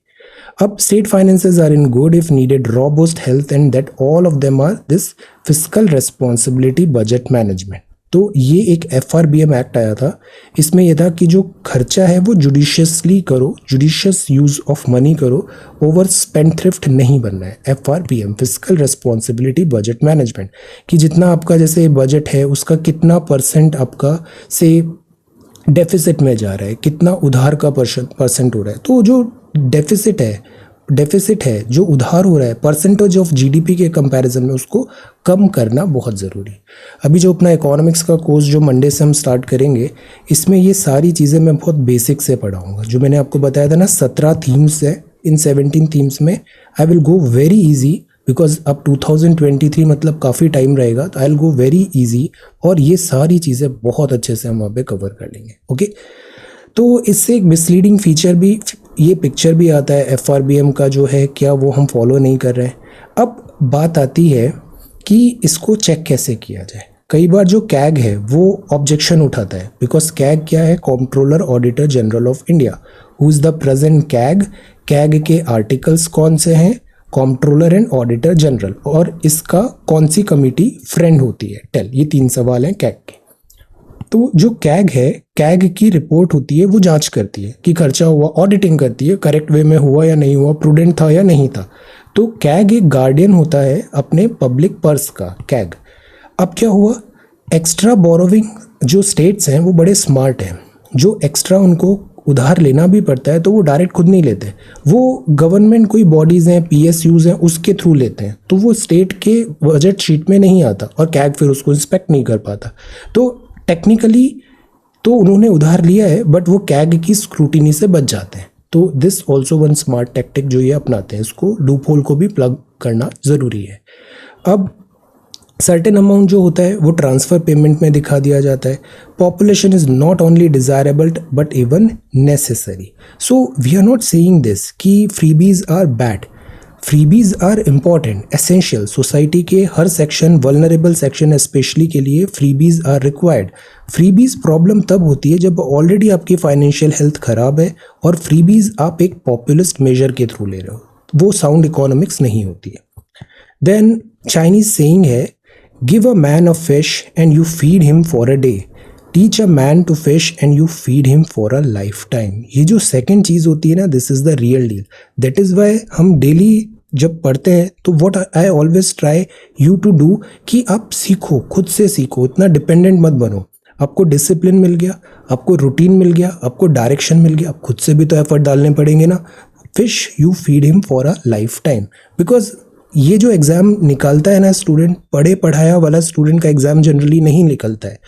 अब state finances are in good if needed robust health and that all of them are this fiscal responsibility budget management. तो ये एक FRBM एक्ट आया था, इसमें यह था कि जो खर्चा है वो जुडिशियसली करो, जुडिशियस यूज ऑफ मनी करो, ओवर स्पेंड थ्रिफ्ट नहीं बनना है। FRBM fiscal responsibility budget management, कि जितना आपका जैसे बजट है उसका कितना परसेंट आपका से डेफिसिट में जा रहा है, कितना उधार का परसेंट हो रहा है। तो जो डेफिसिट है जो उधार हो रहा है परसेंटेज ऑफ GDP के कंपैरिजन में, उसको कम करना बहुत ज़रूरी है। अभी जो अपना इकोनॉमिक्स का कोर्स जो मंडे से हम स्टार्ट करेंगे, इसमें ये सारी चीज़ें मैं बहुत बेसिक से पढ़ाऊँगा। जो मैंने आपको बताया था ना 17 थीम्स है, इन 17 थीम्स में I will go very easy, because अब 2023 मतलब काफ़ी टाइम रहेगा, तो I will go very easy और ये सारी चीज़ें बहुत अच्छे से हम वहाँ पे कवर कर लेंगे। ओके, तो इससे एक मिसलीडिंग फीचर भी, ये पिक्चर भी आता है FRBM का जो है, क्या वो हम फॉलो नहीं कर रहे हैं। अब बात आती है कि इसको चेक कैसे किया जाए। कई बार जो कैग है वो ऑब्जेक्शन उठाता है, बिकॉज कैग क्या है, controller auditor general of India, who is the present CAG. CAG के आर्टिकल्स कौन से हैं, कंट्रोलर एंड ऑडिटर जनरल, और इसका कौन सी कमिटी फ्रेंड होती है, टेल। ये 3 सवाल हैं कैग के। तो जो कैग है, कैग की रिपोर्ट होती है, वो जांच करती है कि खर्चा हुआ, ऑडिटिंग करती है, करेक्ट वे में हुआ या नहीं हुआ, प्रूडेंट था या नहीं था। तो कैग एक गार्डियन होता है अपने पब्लिक पर्स का, कैग। अब क्या हुआ, एक्स्ट्रा बोरोविंग जो स्टेट्स हैं वो बड़े स्मार्ट हैं, जो एक्स्ट्रा उनको उधार लेना भी पड़ता है तो वो डायरेक्ट खुद नहीं लेते, वो गवर्नमेंट कोई बॉडीज़ हैं, PSUs हैं, उसके थ्रू लेते हैं। तो वो स्टेट के बजट शीट में नहीं आता और कैग फिर उसको इंस्पेक्ट नहीं कर पाता। तो टेक्निकली तो उन्होंने उधार लिया है, बट वो कैग की स्क्रूटिनी से बच जाते हैं। तो this also one smart tactic जो ये अपनाते हैं, इसको लूप होल को भी प्लग करना ज़रूरी है। अब सर्टेन अमाउंट जो होता है वो ट्रांसफ़र पेमेंट में दिखा दिया जाता है। Population is not only desirable but even necessary. So we are not saying this कि freebies are bad, freebies are important, essential. Society के हर सेक्शन, वल्नरेबल सेक्शन स्पेशली के लिए freebies are required. Freebies problem तब होती है जब already आपकी फाइनेंशियल हेल्थ ख़राब है और फ्रीबीज आप एक पॉपुलिस्ट मेजर के थ्रू ले रहे हो, वो साउंड इकोनॉमिक्स नहीं होती है। देन चाइनीज सेइंग है, give a man a fish and you feed him for a day, teach a man to fish and you feed him for a lifetime. ये जो सेकेंड चीज़ होती है ना, this is the real deal. That is why हम daily जब पढ़ते हैं तो what I always try you to do, कि आप सीखो, खुद से सीखो, इतना डिपेंडेंट मत बनो। आपको डिसिप्लिन मिल गया, आपको रूटीन मिल गया, आपको डायरेक्शन मिल गया, अब खुद से भी तो एफर्ट डालने पड़ेंगे ना। Fish you feed him for a life time, because ये जो एग्ज़ाम निकालता है ना स्टूडेंट, पढ़े पढ़ाया वाला स्टूडेंट का एग्ज़ाम जनरली नहीं निकलता है।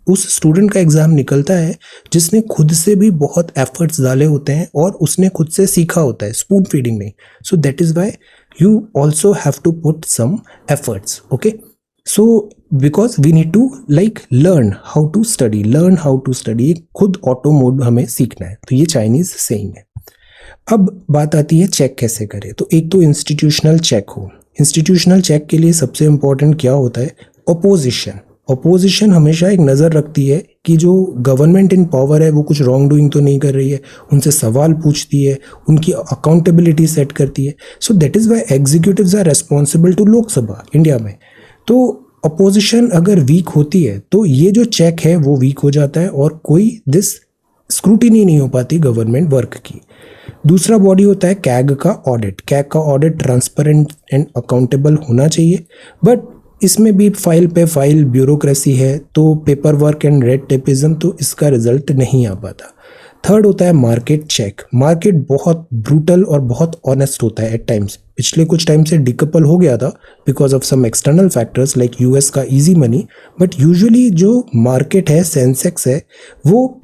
उस स्टूडेंट का एग्ज़ाम निकलता है जिसने खुद से भी बहुत एफर्ट्स डाले होते हैं और उसने खुद से सीखा होता है, स्पून फीडिंग नहीं। So that is why you also have to put some efforts. Okay, so because we need to learn how to study, खुद ऑटो मोड हमें सीखना है। तो ये चाइनीज़ सेइंग है। अब बात आती है चेक कैसे करें। तो एक तो इंस्टीट्यूशनल चेक हो। इंस्टीट्यूशनल चेक के लिए सबसे इम्पॉर्टेंट क्या होता है, अपोजिशन हमेशा एक नज़र रखती है कि जो गवर्नमेंट इन पावर है वो कुछ रॉन्ग डूइंग तो नहीं कर रही है, उनसे सवाल पूछती है, उनकी अकाउंटेबिलिटी सेट करती है। So that is why executives are responsible to Lok Sabha India में। तो अपोजिशन अगर वीक होती है तो ये जो चेक है वो वीक हो जाता है और कोई दिस स्क्रूटिनी नहीं हो पाती गवर्नमेंट वर्क की। दूसरा बॉडी होता है कैग का ऑडिट। कैग का ऑडिट ट्रांसपेरेंट एंड अकाउंटेबल होना चाहिए, बट इसमें भी फाइल पे फाइल ब्यूरोक्रेसी है, तो paper work and red tapism, तो इसका रिजल्ट नहीं आ पाता। थर्ड होता है मार्केट चेक। मार्केट बहुत ब्रूटल और बहुत ऑनेस्ट होता है एट टाइम्स। पिछले कुछ टाइम से डिकपल हो गया था because of some external factors like US का इजी मनी, बट यूजुअली जो मार्केट है, सेंसेक्स है, वो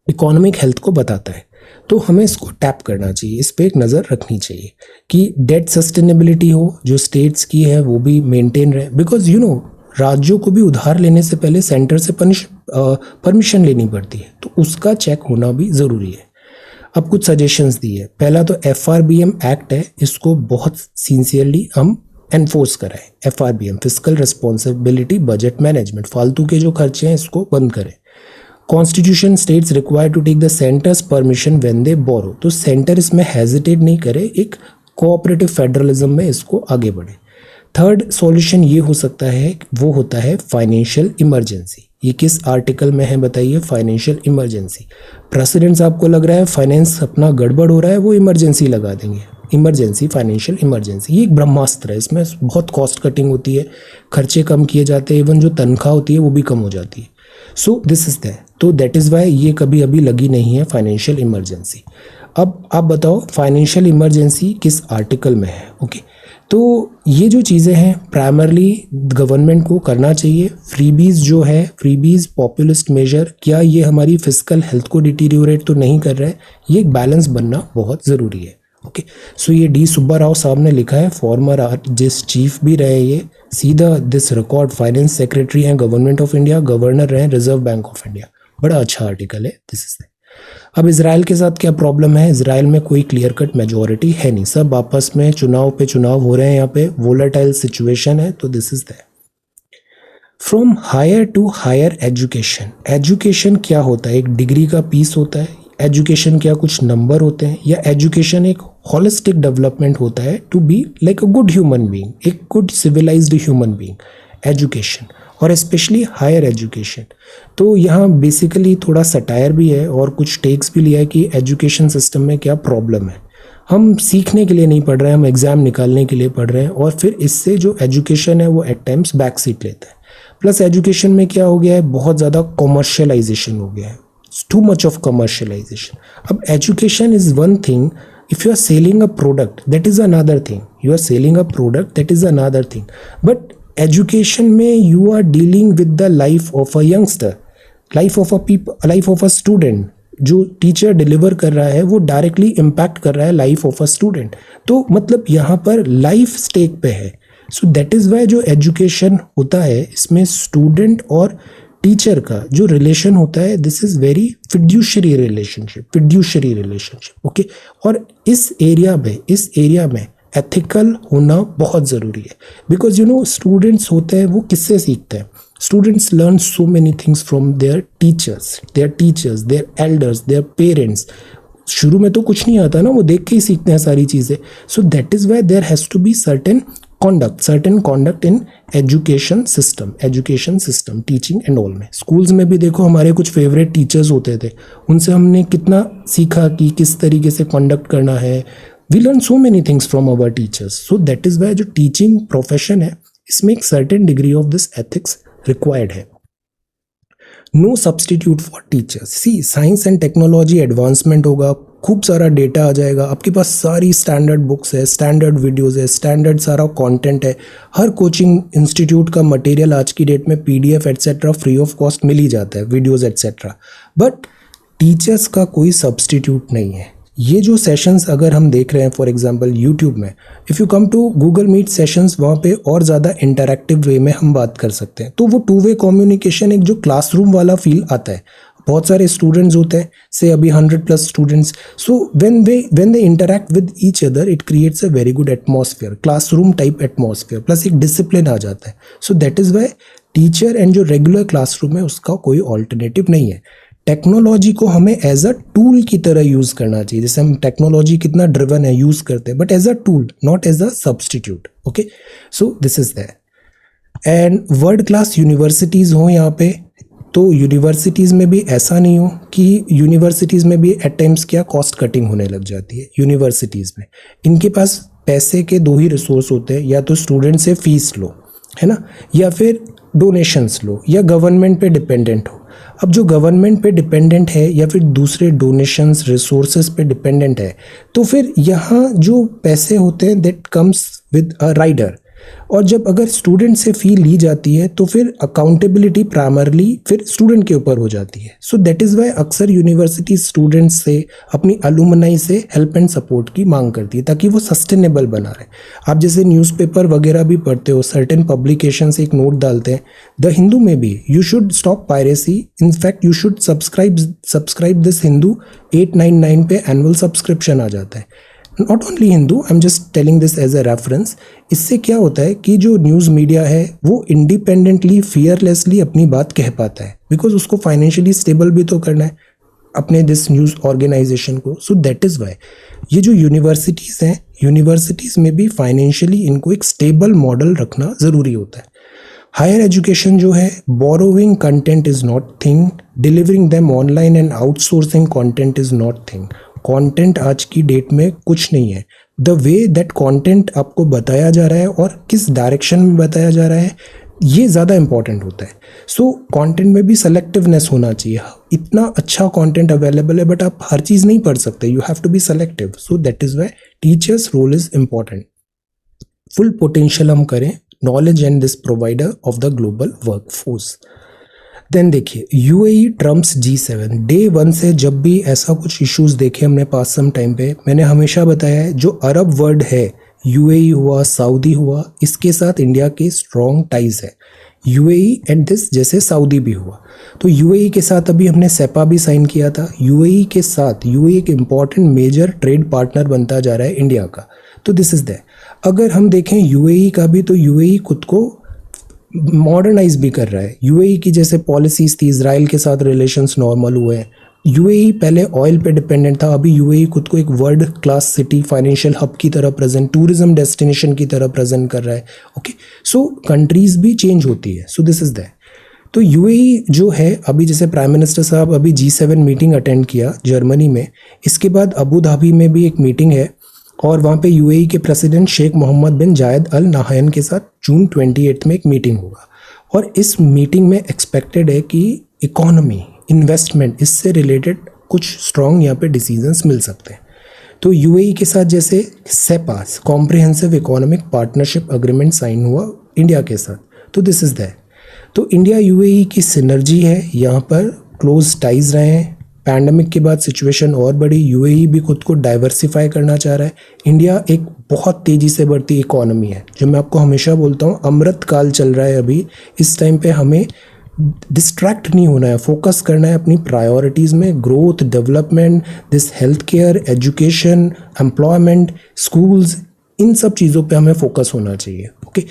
इकोनॉमिक हेल्थ को बताता है। तो हमें इसको टैप करना चाहिए, इस पर एक नज़र रखनी चाहिए कि डेट सस्टेनेबिलिटी हो, जो स्टेट्स की है वो भी मेंटेन रहे, बिकॉज राज्यों को भी उधार लेने से पहले सेंटर से परमिशन लेनी पड़ती है, तो उसका चेक होना भी ज़रूरी है। अब कुछ सजेशंस दिए है। पहला तो FRBM एक्ट है, इसको बहुत सिंसियरली हम एनफोर्स कराएं। FRBM physical responsibility budget management, फालतू के जो खर्चे हैं इसको बंद करें। Constitution states require to take the centre's permission when they borrow, तो सेंटर इसमें हेजिटेट नहीं करे, एक कोऑपरेटिव फेडरलिज्म में इसको आगे बढ़े। थर्ड सॉल्यूशन ये हो सकता है, वो होता है फाइनेंशियल इमरजेंसी। ये किस आर्टिकल में है बताइए? Financial emergency. प्रेसिडेंट्स आपको लग रहा है फाइनेंस अपना गड़बड़ हो रहा है, वो इमरजेंसी लगा देंगे। इमरजेंसी, फाइनेंशियल इमरजेंसी, ये एक ब्रह्मास्त्र है। इसमें बहुत कॉस्ट कटिंग होती है, खर्चे कम किए जाते हैं, इवन जो तनख्वाह होती है वो भी कम हो जाती है। सो दिस इज दैट, तो दैट इज़ वाई ये कभी अभी लगी नहीं है फाइनेंशियल इमरजेंसी। अब आप बताओ फाइनेंशियल इमरजेंसी किस आर्टिकल में है? ओके, तो ये जो चीज़ें हैं प्राइमरली गवर्नमेंट को करना चाहिए। फ्रीबीज जो है, फ्रीबीज पॉपुलिस्ट मेजर, क्या ये हमारी फिजिकल हेल्थ को डिटीरियोरेट तो नहीं कर रहा है? ये एक बैलेंस बनना बहुत ज़रूरी है। ओके, सो ये डी सुब्बा राव साहब ने लिखा है, फॉर्मर आरजीएस चीफ भी रहे ये, सीधा दिस रिकॉर्ड फाइनेंस सेक्रेटरी हैं गवर्नमेंट ऑफ इंडिया, गवर्नर रहे रिजर्व बैंक ऑफ इंडिया। बड़ा अच्छा आर्टिकल है दिस इज। अब इसराइल के साथ क्या प्रॉब्लम है? इसराइल में कोई क्लियर कट मेजोरिटी है नहीं, सब आपस में चुनाव पे चुनाव हो रहे हैं, यहाँ पे वोलेटाइल सिचुएशन है, तो this is that. From higher to higher education, education क्या होता है? एक डिग्री का पीस होता है। एजुकेशन क्या कुछ नंबर होते हैं? या एजुकेशन एक होलिस्टिक डेवलपमेंट होता है to be like a good human being, एक good civilised human being, education, और स्पेशली हायर एजुकेशन। तो यहाँ बेसिकली थोड़ा सटायर भी है और कुछ टेक्स भी लिया है कि एजुकेशन सिस्टम में क्या प्रॉब्लम है। हम सीखने के लिए नहीं पढ़ रहे हैं, हम एग्ज़ाम निकालने के लिए पढ़ रहे हैं, और फिर इससे जो एजुकेशन है वो एट टाइम्स बैक सीट लेता है। प्लस एजुकेशन में क्या हो गया है, बहुत ज़्यादा कॉमर्शियलाइजेशन हो गया है, टू मच ऑफ कमर्शियलाइजेशन। अब education is one thing, if you are selling a product that is another thing, you are selling a product that is another thing, but education में you are dealing with the life of a youngster, life of a people, life of a student। जो teacher deliver कर रहा है वो directly impact कर रहा है life of a student, तो मतलब यहाँ पर लाइफ स्टेक पे है। सो दैट इज़ वाई जो एजुकेशन होता है इसमें स्टूडेंट और टीचर का जो रिलेशन होता है, this is very fiduciary relationship, okay. और इस एरिया में एथिकल होना बहुत ज़रूरी है, बिकॉज स्टूडेंट्स होते हैं वो किससे सीखते हैं? Students learn so many things from there teachers, their elders, their parents. शुरू में तो कुछ नहीं आता ना, वो देख के ही सीखते हैं सारी चीज़ें। So that is why there has to be certain conduct in education system teaching and all में। स्कूल्स में भी देखो हमारे कुछ फेवरेट टीचर्स होते थे, उनसे हमने कितना सीखा कि किस तरीके से कंडक्ट करना है। We learn so many things from our teachers. So that is why जो टीचिंग प्रोफेशन है इसमें एक certain degree of this ethics required है। No substitute for teachers. See science and technology advancement होगा, खूब सारा डेटा आ जाएगा, आपके पास सारी स्टैंडर्ड बुक्स है, स्टैंडर्ड वीडियोस है, स्टैंडर्ड सारा कंटेंट है। हर कोचिंग इंस्टीट्यूट का मटेरियल आज की डेट में PDF etcetera free of cost मिल ही जाता है, वीडियोस एट्सेट्रा। बट टीचर्स का कोई सब्सटीट्यूट नहीं है। ये जो सेशंस अगर हम देख रहे हैं फॉर एग्जांपल यूट्यूब में, if you come to Google Meet sessions, वहाँ पे और ज़्यादा इंटरैक्टिव वे में हम बात कर सकते हैं, तो वो टू वे कम्युनिकेशन, एक जो क्लासरूम वाला फील आता है। बहुत सारे स्टूडेंट्स होते हैं, से अभी 100+ students, so when they interact with each other it creates a very good atmosphere, classroom type atmosphere, plus एक डिसिप्लिन आ जाता है। So that is Y teacher and जो रेगुलर क्लासरूम है उसका कोई ऑल्टरनेटिव नहीं है। टेक्नोलॉजी को हमें एज अ टूल की तरह यूज़ करना चाहिए, जैसे हम टेक्नोलॉजी कितना ड्रिवन है यूज़ करते हैं, but as a tool, not as a substitute, okay. So this is that. And world class universities हों यहाँ पे, तो यूनिवर्सिटीज़ में भी ऐसा नहीं हो कि यूनिवर्सिटीज़ में भी एट टाइम्स क्या कॉस्ट कटिंग होने लग जाती है। यूनिवर्सिटीज़ में इनके पास पैसे के दो ही रिसोर्स होते हैं, या तो स्टूडेंट से फीस लो, है ना, या फिर डोनेशंस लो, या गवर्नमेंट पे डिपेंडेंट हो। अब जो गवर्नमेंट पे डिपेंडेंट है या फिर दूसरे डोनेशंस रिसोर्सेज पे डिपेंडेंट है, तो फिर यहाँ जो पैसे होते हैं that comes with a rider. और जब अगर स्टूडेंट से फ़ी ली जाती है तो फिर अकाउंटेबिलिटी प्राइमरली फिर स्टूडेंट के ऊपर हो जाती है। सो दैट इज़ वाई अक्सर यूनिवर्सिटी स्टूडेंट्स से, अपनी अलुमनाई से हेल्प एंड सपोर्ट की मांग करती है ताकि वो सस्टेनेबल बना रहे। आप जैसे न्यूज़पेपर वगैरह भी पढ़ते हो, सर्टेन पब्लिकेशन से एक नोट डालते हैं, द हिंदू में भी you should stop piracy, in fact you should subscribe this Hindu 899 पे एनुअल सब्सक्रिप्शन आ जाता है। Not only Hindu, I am just telling this as a reference. इससे क्या होता है कि जो न्यूज़ मीडिया है वो इंडिपेंडेंटली, फियरलेसली अपनी बात कह पाता है, बिकॉज उसको फाइनेंशियली स्टेबल भी तो करना है अपने दिस न्यूज़ ऑर्गेनाइजेशन को। सो दैट इज़ वाई ये जो यूनिवर्सिटीज़ हैं, यूनिवर्सिटीज़ में भी फाइनेंशियली इनको एक स्टेबल मॉडल रखना ज़रूरी होता है। हायर एजुकेशन जो है, borrowing content is not thing, delivering them online and outsourcing content is not thing. Content आज की डेट में कुछ नहीं है। द वे दैट कंटेंट आपको बताया जा रहा है और किस डायरेक्शन में बताया जा रहा है, ये ज़्यादा इंपॉर्टेंट होता है। सो कंटेंट में भी सेलेक्टिवनेस होना चाहिए। इतना अच्छा कंटेंट अवेलेबल है बट आप हर चीज़ नहीं पढ़ सकते, you have to be selective. So that is why teachers role is important. Full potential हम करें, knowledge and this provider of the global workforce. Then देखिए, यूएई ट्रम्प्स G7। डे 1 से जब भी ऐसा कुछ इश्यूज देखे हमने पास सम टाइम पे, मैंने हमेशा बताया है जो अरब वर्ल्ड है, यूएई हुआ, सऊदी हुआ, इसके साथ इंडिया के स्ट्रॉन्ग टाइज है। यूएई एंड दिस जैसे सऊदी भी हुआ, तो यूएई के साथ अभी हमने सेपा भी साइन किया था। यूएई के साथ यूएई एक इम्पॉर्टेंट मेजर ट्रेड पार्टनर बनता जा रहा है इंडिया का। तो दिस इज़ दैट। अगर हम देखें यूएई का भी, तो यूएई खुद को मॉडर्नाइज भी कर रहा है। यूएई की जैसे पॉलिसीज थी, इजराइल के साथ रिलेशंस नॉर्मल हुए हैं। यूएई पहले ऑयल पे डिपेंडेंट था, अभी यूएई खुद को एक world class city, financial hub की तरह प्रेजेंट, टूरिज्म डेस्टिनेशन की तरह प्रेजेंट कर रहा है। ओके, सो कंट्रीज भी चेंज होती है। सो दिस इज दैट। तो यूएई जो है, अभी जैसे प्राइम मिनिस्टर साहब अभी G7 मीटिंग अटेंड किया जर्मनी में, इसके बाद अबू धाबी में भी एक मीटिंग है और वहाँ पे यूएई के प्रेसिडेंट शेख मोहम्मद बिन जायद अल नाहयान के साथ जून 28 में एक मीटिंग होगा। और इस मीटिंग में एक्सपेक्टेड है कि इकोनॉमी, इन्वेस्टमेंट, इससे रिलेटेड कुछ स्ट्रॉन्ग यहाँ पे डिसीजंस मिल सकते हैं। तो यूएई के साथ जैसे CEPA, comprehensive economic partnership agreement sign हुआ इंडिया के साथ, तो दिस इज़ दैट। तो इंडिया यूएई की सिनर्जी है, यहाँ पर क्लोज टाइज रहे हैं। पैंडमिक के बाद सिचुएशन और बड़ी, यूएई भी खुद को डाइवर्सिफाई करना चाह रहा है। इंडिया एक बहुत तेज़ी से बढ़ती इकोनॉमी है, जो मैं आपको हमेशा बोलता हूँ, अमृत काल चल रहा है अभी। इस टाइम पे हमें डिस्ट्रैक्ट नहीं होना है, फोकस करना है अपनी प्रायोरिटीज़ में, growth, development, this health care, education, employment, schools, इन सब चीज़ों पे हमें फोकस होना चाहिए। ओके,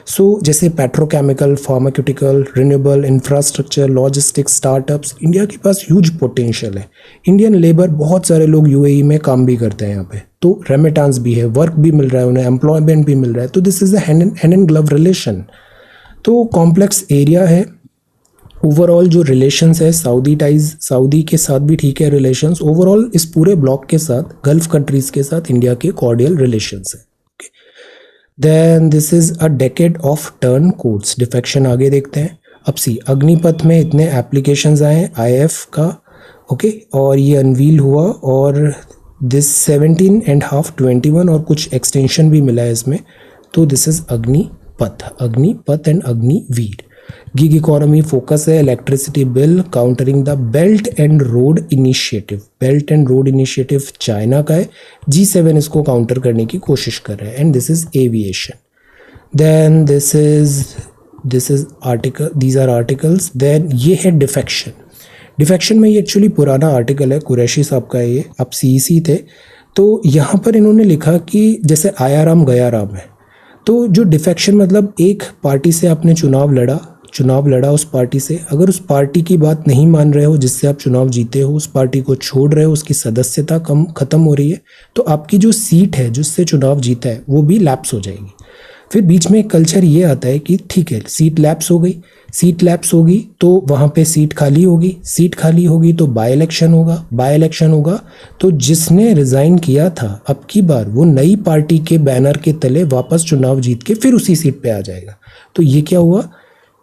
सो जैसे petrochemical, pharmaceutical, renewable, infrastructure, logistics, startups, India के पास ह्यूज पोटेंशियल है। इंडियन लेबर, बहुत सारे लोग यूएई में काम भी करते हैं यहाँ पे, तो रेमिटेंस भी है, वर्क भी मिल रहा है उन्हें, एम्प्लॉयमेंट भी मिल रहा है। तो this is a hand and glove relation. तो कॉम्प्लेक्स एरिया है। ओवरऑल जो रिलेशंस है, सऊदी टाइज, सऊदी के साथ भी ठीक है रिलेशंस। ओवरऑल इस पूरे ब्लॉक के साथ, गल्फ कंट्रीज के साथ इंडिया के कॉर्डियल रिलेशंस है। Then this is a decade of turncoats, defection आगे देखते हैं। अब सी, अग्निपथ में इतने एप्लीकेशंस आए हैं आईएफ का, ओके, और ये अनवील हुआ, और दिस 17.5, 21 और कुछ एक्सटेंशन भी मिला है इसमें। तो this is Agnipath, Agnipath and Agniveer. Gig economy focus है, electricity bill, countering the belt and road initiative. Belt and road initiative China का है, G7 इसको काउंटर करने की कोशिश कर रहा है। And this is aviation. Then this is article, these are articles. Then ये है डिफेक्शन। डिफेक्शन में ये एक्चुअली पुराना आर्टिकल है, कुरैशी साहब का है, ये आप CEC थे। तो यहाँ पर इन्होंने लिखा कि जैसे आया राम गया राम है, तो जो डिफेक्शन मतलब एक पार्टी से आपने चुनाव लड़ा उस पार्टी से, अगर उस पार्टी की बात नहीं मान रहे हो जिससे आप चुनाव जीते हो, उस पार्टी को छोड़ रहे हो, उसकी सदस्यता खत्म हो रही है, तो आपकी जो सीट है जिससे चुनाव जीता है वो भी लैप्स हो जाएगी। फिर बीच में एक कल्चर ये आता है कि ठीक है सीट लैप्स हो गई, सीट लैप्स होगी तो वहाँ पे सीट खाली होगी, सीट खाली होगी तो बाय इलेक्शन होगा, बाय इलेक्शन होगा तो जिसने रिज़ाइन किया था अब की बार वो नई पार्टी के बैनर के तले वापस चुनाव जीत के फिर उसी सीट पे आ जाएगा। तो ये क्या हुआ,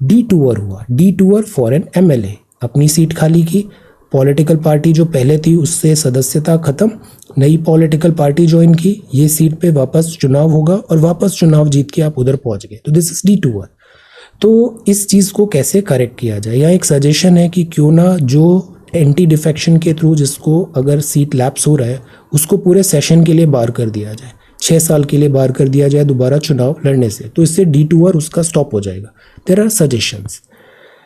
डी टूअर हुआ, D tour for an MLA. अपनी सीट खाली की, पॉलिटिकल पार्टी जो पहले थी उससे सदस्यता खत्म, नई पॉलिटिकल पार्टी ज्वाइन की, ये सीट पे वापस चुनाव होगा और वापस चुनाव जीत के आप उधर पहुंच गए, तो दिस इज डी टूअर। तो इस चीज़ को कैसे करेक्ट किया जाए, यहाँ एक सजेशन है कि क्यों ना जो एंटी डिफेक्शन के थ्रू जिसको अगर सीट लैप्स हो रहा है उसको पूरे सेशन के लिए बार कर दिया जाए, 6 साल के लिए बार कर दिया जाए दोबारा चुनाव लड़ने से, तो इससे डी टूअर उसका स्टॉप हो जाएगा। There are suggestions.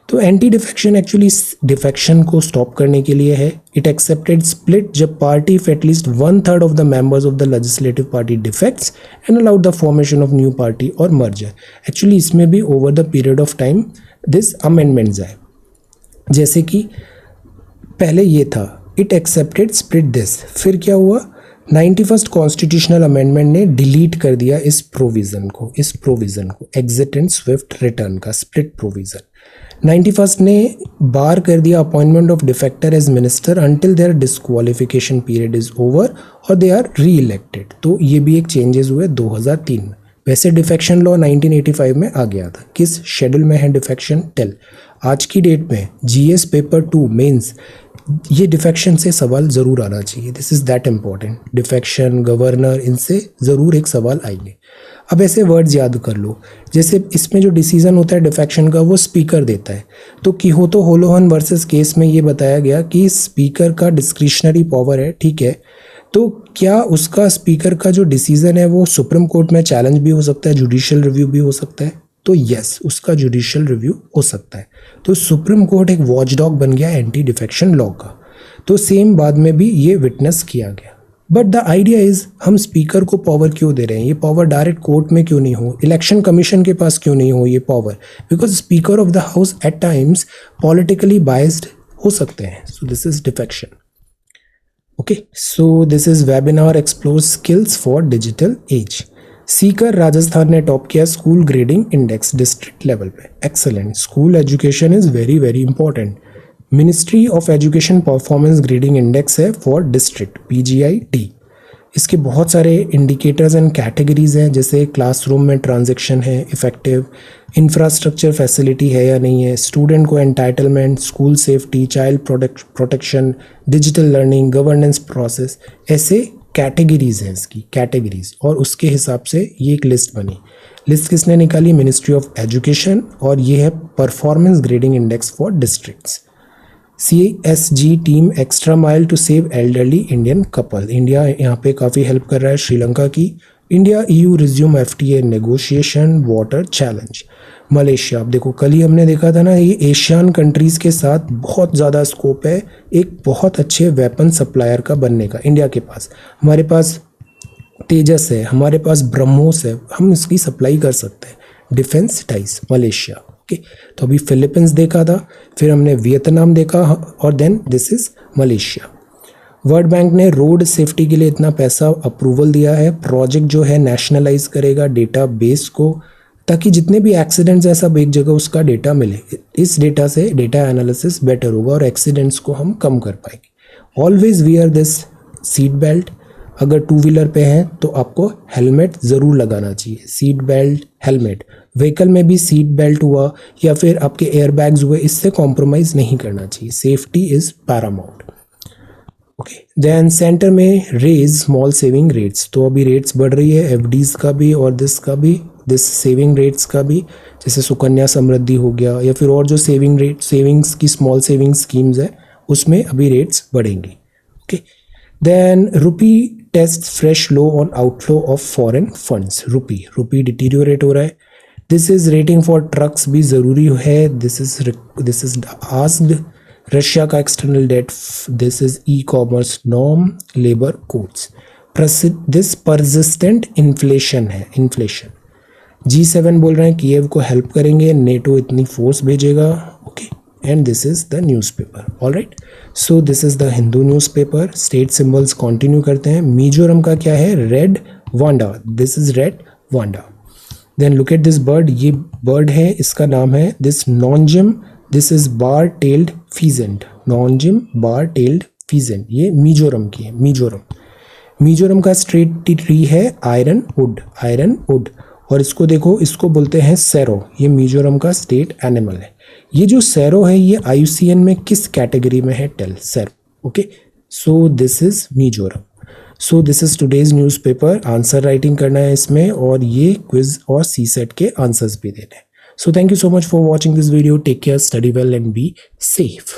तो एंटी डिफेक्शन एक्चुअली डिफेक्शन को स्टॉप करने के लिए है। इट एक्सेप्टेड स्प्लिट जब party if at least 1/3 of the members of the legislative party defects and allowed the formation of new party और मर्जर। एक्चुअली इसमें भी over the period of time this amendments आए, जैसे कि पहले ये था इट एक्सेप्टेड स्प्लिट दिस, फिर क्या हुआ 91st कॉन्स्टिट्यूशनल अमेंडमेंट ने डिलीट कर दिया इस प्रोविज़न को एग्जिट एंड स्विफ्ट रिटर्न का स्प्लिट प्रोविज़न। 91st ने बार कर दिया appointment of defector as minister until their disqualification period is over और दे आर री इलेक्टेड। तो ये भी एक चेंजेस हुए 2003 में। वैसे डिफेक्शन लॉ 1985 में आ गया था। किस शेड्यूल में है डिफेक्शन, टेल। आज की डेट में जीएस पेपर 2 मेंस ये डिफेक्शन से सवाल ज़रूर आना चाहिए, this is that important. Defection, governor, इनसे ज़रूर एक सवाल आएंगे। अब ऐसे वर्ड्स याद कर लो, जैसे इसमें जो डिसीजन होता है डिफेक्शन का वो स्पीकर देता है। तो किहोतो होलोहन वर्सेस केस में ये बताया गया कि स्पीकर का डिस्क्रिशनरी पावर है, ठीक है। तो क्या उसका स्पीकर का जो डिसीजन है वो सुप्रीम कोर्ट में चैलेंज भी हो सकता है, जुडिशियल रिव्यू भी हो सकता है? तो यस, उसका जुडिशियल रिव्यू हो सकता है। तो सुप्रीम कोर्ट एक वॉचडॉग बन गया एंटी डिफेक्शन लॉ का। तो सेम बाद में भी ये विटनेस किया गया। बट द आइडिया इज हम स्पीकर को पावर क्यों दे रहे हैं, ये पावर डायरेक्ट कोर्ट में क्यों नहीं हो, इलेक्शन कमीशन के पास क्यों नहीं हो ये power, because speaker of the house at times politically biased हो सकते हैं। So this is defection. Okay, so this is webinar explore skills for digital age. Sikar Rajasthan ने टॉप किया school grading index district level पे। Excellent. School education is very very important. Ministry of education performance grading index है for district, PGI-T। इसके बहुत सारे indicators and categories हैं, जैसे classroom में ट्रांजैक्शन है इफेक्टिव, इंफ्रास्ट्रक्चर फैसिलिटी है या नहीं है, स्टूडेंट को entitlement, school safety, child protection, digital learning, governance process, ऐसे कैटेगरीज हैं इसकी कैटेगरीज। और उसके हिसाब से ये एक लिस्ट बनी। लिस्ट किसने निकाली? Ministry of education. और ये है performance grading index for districts. CSG team extra mile to save elderly Indian couple. India यहाँ पे काफ़ी हेल्प कर रहा है श्रीलंका की। India EU resume FTA negotiation, water challenge. Malaysia, अब देखो कल ही हमने देखा था ना, ये एशियन कंट्रीज़ के साथ बहुत ज़्यादा स्कोप है एक बहुत अच्छे वेपन सप्लायर का बनने का। इंडिया के पास, हमारे पास तेजस है, हमारे पास ब्रह्मोस है, हम इसकी सप्लाई कर सकते हैं। Defence ties Malaysia. ओके, तो अभी फिलीपींस देखा था, फिर हमने वियतनाम देखा और then this is Malaysia. World bank ने रोड सेफ्टी के लिए इतना पैसा अप्रूवल दिया है। प्रोजेक्ट जो है नेशनलाइज करेगा डेटा बेस को, ताकि जितने भी एक्सीडेंट्स है सब एक जगह उसका डेटा मिले। इस डेटा से डेटा एनालिसिस बेटर होगा और एक्सीडेंट्स को हम कम कर पाएंगे। Always wear this seat belt. अगर 2 व्हीलर पे हैं तो आपको हेलमेट ज़रूर लगाना चाहिए। Seat belt, helmet. व्हीकल में भी सीट बेल्ट हुआ या फिर आपके एयर बैग्स हुए, इससे कॉम्प्रोमाइज़ नहीं करना चाहिए। Safety is paramount. Okay, then centre में रेज स्मॉल सेविंग रेट्स। तो अभी रेट्स बढ़ रही है FDs का भी और दिस सेविंग रेट्स का भी, जैसे सुकन्या समृद्धि हो गया या फिर और जो सेविंग्स की स्मॉल सेविंग स्कीम्स है उसमें अभी रेट्स बढ़ेंगी। Okay, then rupee test fresh low on outflow of foreign funds. Rupee deteriorate हो रहा है। This is rating for trucks भी ज़रूरी है। This is asked. रशिया का external debt, this is e-commerce norm, labour codes. This persistent inflation है, inflation. G7 बोल रहे हैं कीव को हेल्प करेंगे, नेटो इतनी फोर्स भेजेगा। Okay, and this is the newspaper. Alright, so this is the Hindu newspaper. State symbols continue करते हैं। मिजोरम का क्या है? Red vanda. This is red vanda. Then look at this bird, ये बर्ड है, इसका नाम है this Nongin, this is bar tailed pheasant, Nongin bar tailed pheasant, ये मिजोरम की है, मिजोरम का स्टेट ट्री है आयरन वुड, और इसको देखो, इसको बोलते हैं सैरो, ये मिजोरम का स्टेट एनिमल है। ये जो सैरो है ये IUCN में किस कैटेगरी में है, टेल सैरो, okay, so this is Mizoram. So this is today's newspaper, answer writing करना है इसमें, और ये क्विज और CSET के आंसर्स भी देने हैं। So thank you so much for watching this video, take care, study well and be safe.